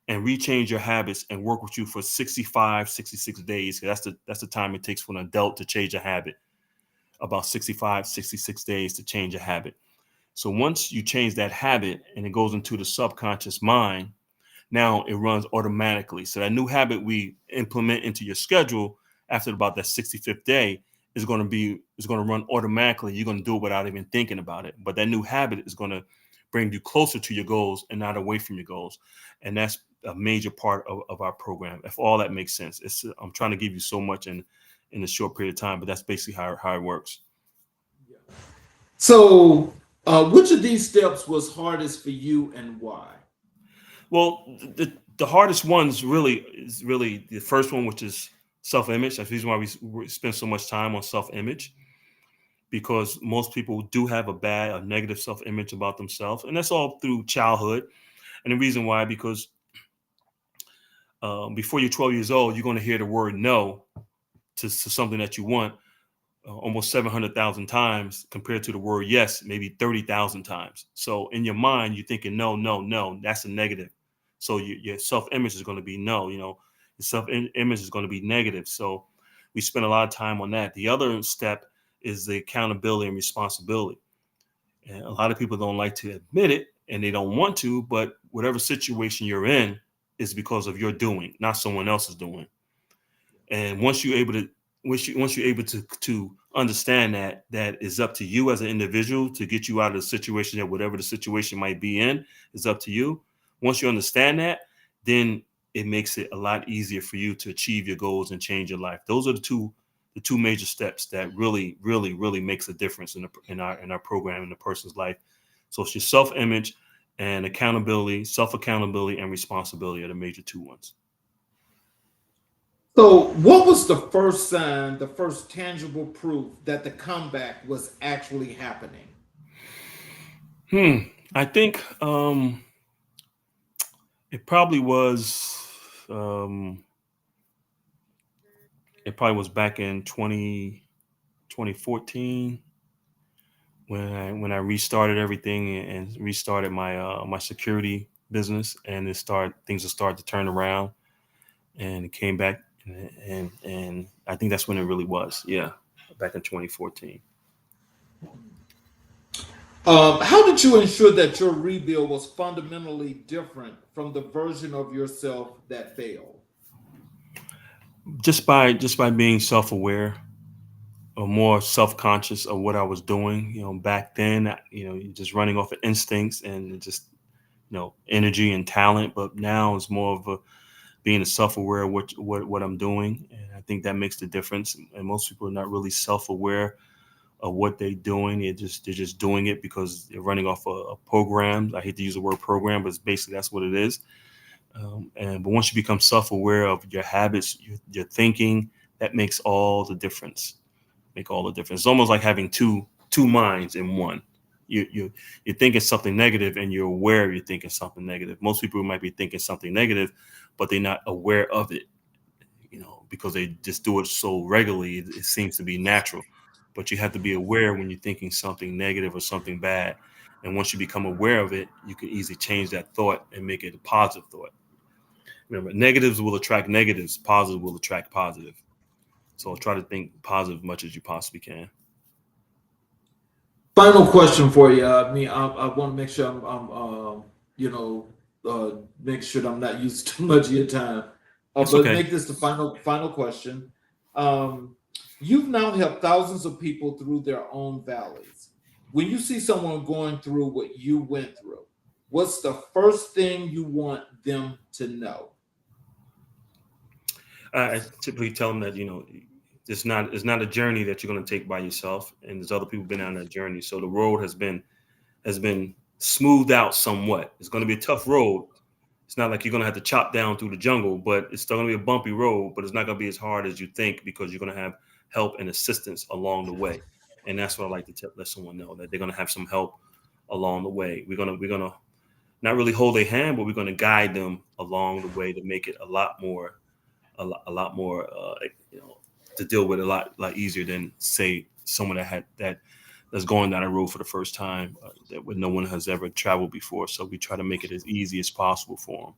and rechange your habits and work with you for 65, 66 days. That's the time it takes for an adult to change a habit. About 65, 66 days to change a habit. So once you change that habit and it goes into the subconscious mind, now it runs automatically. So that new habit we implement into your schedule after about that 65th day is going to run automatically. You're going to do it without even thinking about it. But that new habit is going to bring you closer to your goals and not away from your goals. And that's a major part of our program. If all that makes sense, I'm trying to give you so much in a short period of time, but that's basically how it works. So, which of these steps was hardest for you and why? Well, the hardest one is really the first one, which is self-image. That's the reason why we spend so much time on self-image, because most people do have a negative self-image about themselves, and that's all through childhood. And the reason why, because before you're 12 years old, you're going to hear the word no to something that you want almost 700,000 times compared to the word yes, maybe 30,000 times. So in your mind, you're thinking no, no, no. That's a negative. So your self-image is going to be no. Your self-image is going to be negative. So we spend a lot of time on that. The other step is the accountability and responsibility. And a lot of people don't like to admit it, and they don't want to, but whatever situation you're in is because of your doing, not someone else's doing. And once you're able to understand that is up to you as an individual to get you out of the situation, that whatever the situation might be in is up to you. Once you understand that, then it makes it a lot easier for you to achieve your goals and change your life. Those are the two major steps that really, really, really makes a difference in our program in a person's life. So it's your self-image and accountability, self-accountability and responsibility are the major two ones. So, what was the first sign, the first tangible proof that the comeback was actually happening? I think it probably was um, back in 2014 when I restarted everything and restarted my security business, and things have started to turn around, and it came back, and I think that's when it really was. Yeah, back in 2014. How did you ensure that your rebuild was fundamentally different from the version of yourself that failed? Just by being self-aware or more self-conscious of what I was doing. Back then, just running off of instincts and just energy and talent. But now it's more of being self-aware of what I'm doing, and I think that makes the difference. And most people are not really self-aware of what they're doing. They're just doing it because they're running off a program. I hate to use the word program, but basically that's what it is. But once you become self-aware of your habits, your thinking, that makes all the difference. Make all the difference. It's almost like having two minds in one. You're thinking something negative, and you're aware you're thinking something negative. Most people might be thinking something negative, but they're not aware of it, because they just do it so regularly. It seems to be natural. but you have to be aware when you're thinking something negative or something bad. And once you become aware of it, you can easily change that thought and make it a positive thought. Remember, negatives will attract negatives, positive will attract positive. So try to think positive as much as you possibly can. Final question for you. I want to make sure make sure that I'm not using too much of your time. It's But okay. make this the final question. You've now helped thousands of people through their own valleys. When you see someone going through what you went through, what's the first thing you want them to know? I typically tell them that it's not a journey that you're going to take by yourself, and there's other people been on that journey. So the road has been smoothed out somewhat. It's going to be a tough road. It's not like you're going to have to chop down through the jungle, but it's still going to be a bumpy road. But it's not going to be as hard as you think because you're going to have help and assistance along the way. And that's what I like to let someone know, that they're going to have some help along the way. We're gonna not really hold their hand, but we're going to guide them along the way to make it a lot more to deal with a lot easier than say someone that's going down a road for the first time that where no one has ever traveled before. So we try to make it as easy as possible for them.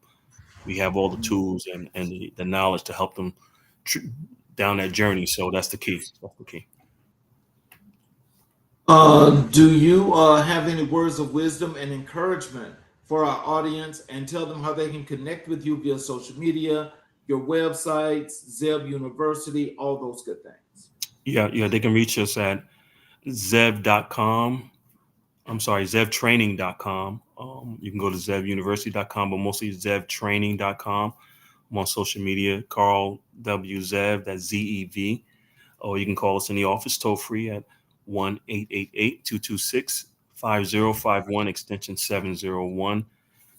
We have all the tools and the knowledge to help them down that journey. So that's the key. That's the key. Do you have any words of wisdom and encouragement for our audience, and tell them how they can connect with you via social media, your websites, Zeb University, all those good things? Yeah, they can reach us at zev.com. I'm sorry, zevtraining.com. You can go to zevuniversity.com, but mostly zevtraining.com. I'm on social media, Carl W. Zev, that's ZEV. Or you can call us in the office toll free at 1-888-226-5051, extension 701.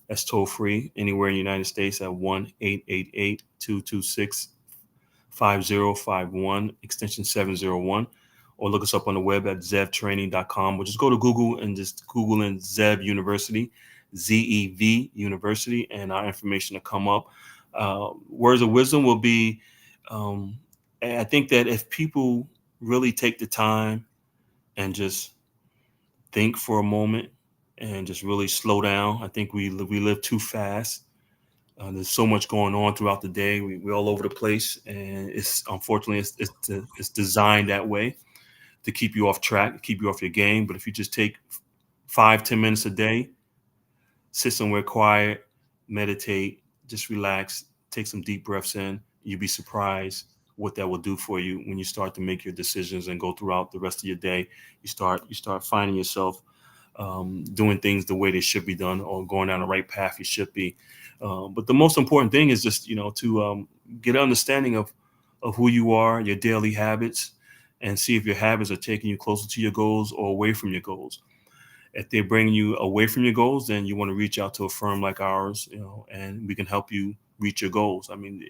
That's toll free anywhere in the United States at 1-888-226-5051, extension 701. Or look us up on the web at zevtraining.com, or just go to Google and just Google in Zev University, ZEV University, and our information will come up. Words of wisdom will be, I think that if people really take the time and just think for a moment and just really slow down, I think we live too fast. There's so much going on throughout the day. We're all over the place, and it's unfortunately it's designed that way to keep you off track, keep you off your game. But if you just take 5-10 minutes a day, sit somewhere quiet, meditate, just relax, take some deep breaths in, you'd be surprised what that will do for you when you start to make your decisions and go throughout the rest of your day. You start finding yourself doing things the way they should be done, or going down the right path you should be. But the most important thing is just to get an understanding of who you are, your daily habits, and see if your habits are taking you closer to your goals or away from your goals. If they're bringing you away from your goals, then you want to reach out to a firm like ours, and we can help you reach your goals. I mean,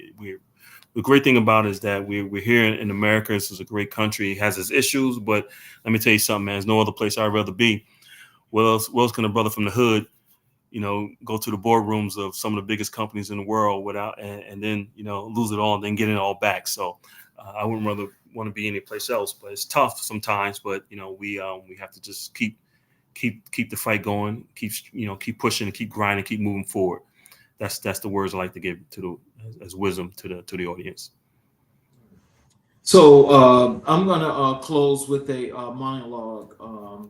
the great thing about it is that we're here in America. This is a great country. It has its issues, but let me tell you something, man. There's no other place I'd rather be. What else can a brother from the hood, go to the boardrooms of some of the biggest companies in the world without, and then, lose it all and then get it all back. So I wouldn't rather want to be any place else, but it's tough sometimes. But we have to just keep the fight going, keep pushing and keep grinding, keep moving forward. That's the words I like to give as wisdom to the audience. So I'm gonna close with a monologue.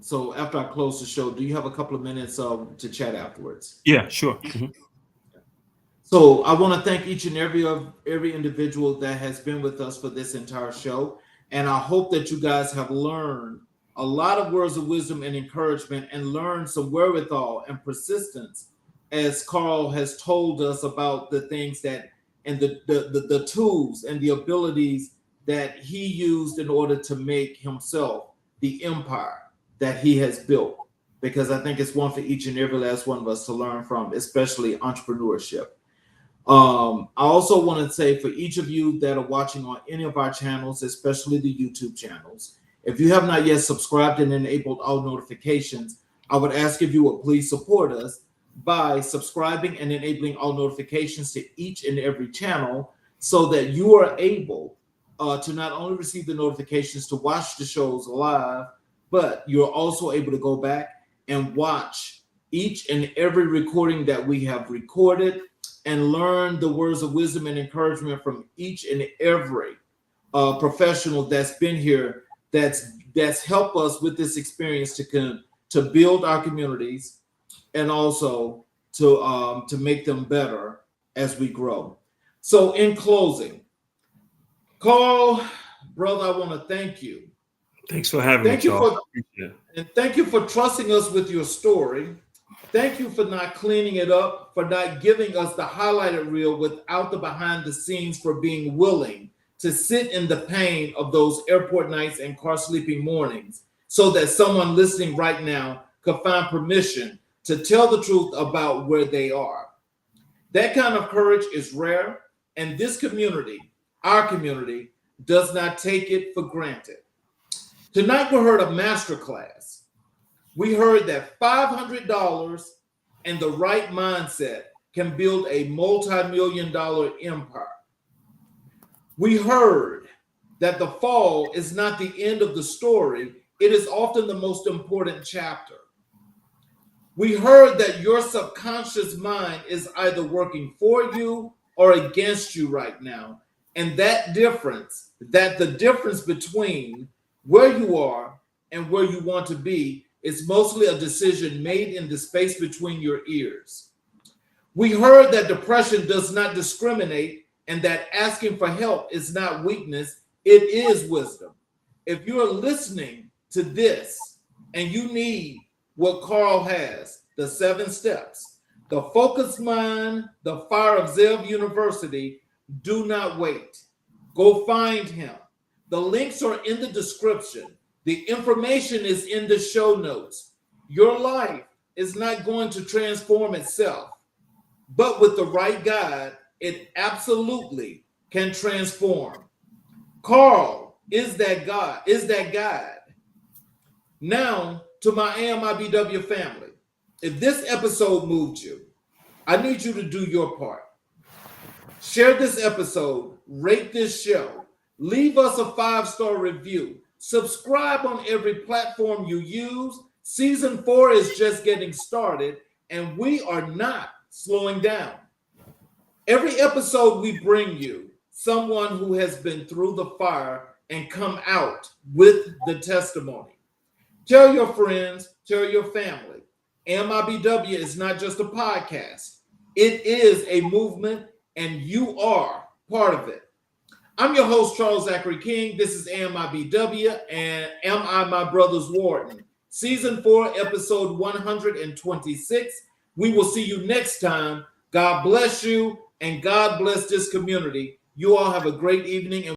So after I close the show, do you have a couple of minutes to chat afterwards? Yeah, sure. Mm-hmm. So I want to thank each and every individual that has been with us for this entire show, and I hope that you guys have learned a lot of words of wisdom and encouragement, and learned some wherewithal and persistence, as Carl has told us about the things that and the tools and the abilities that he used in order to make himself the empire that he has built. Because I think it's one for each and every last one of us to learn from, especially entrepreneurship. I also want to say, for each of you that are watching on any of our channels, especially the YouTube channels, if you have not yet subscribed and enabled all notifications, I would ask if you would please support us by subscribing and enabling all notifications to each and every channel, so that you are able to not only receive the notifications to watch the shows live, but you're also able to go back and watch each and every recording that we have recorded and learn the words of wisdom and encouragement from each and every professional that's been here, that's helped us with this experience to build our communities and also to make them better as we grow. So in closing, Carl, brother, I want to thank you. Thanks for having me, Charles. And thank you for trusting us with your story. Thank you for not cleaning it up, for not giving us the highlighted reel without the behind the scenes, for being willing to sit in the pain of those airport nights and car sleeping mornings so that someone listening right now could find permission to tell the truth about where they are. That kind of courage is rare, and this community, our community, does not take it for granted. Tonight we heard a masterclass. We heard that $500 and the right mindset can build a multi-million-dollar empire. We heard that the fall is not the end of the story. It is often the most important chapter. We heard that your subconscious mind is either working for you or against you right now. And that the difference between where you are and where you want to be is mostly a decision made in the space between your ears. We heard that depression does not discriminate and that asking for help is not weakness, it is wisdom. If you are listening to this and you need what Carl has, the 7 steps, the focused mind, the fire of Zev University, do not wait. Go find him. The links are in the description. The information is in the show notes. Your life is not going to transform itself, but with the right guide, it absolutely can transform. Carl is that God, is that guide. Now, to my AMIBW family, if this episode moved you, I need you to do your part. Share this episode, rate this show, leave us a 5-star review, subscribe on every platform you use. Season 4 is just getting started, and we are not slowing down. Every episode we bring you someone who has been through the fire and come out with the testimony. Tell your friends, tell your family. AMIBW is not just a podcast. It is a movement, and you are part of it. I'm your host, Charles Zachary King. This is AMIBW, and Am I My Brother's Warden? Season 4, episode 126. We will see you next time. God bless you, and God bless this community. You all have a great evening. And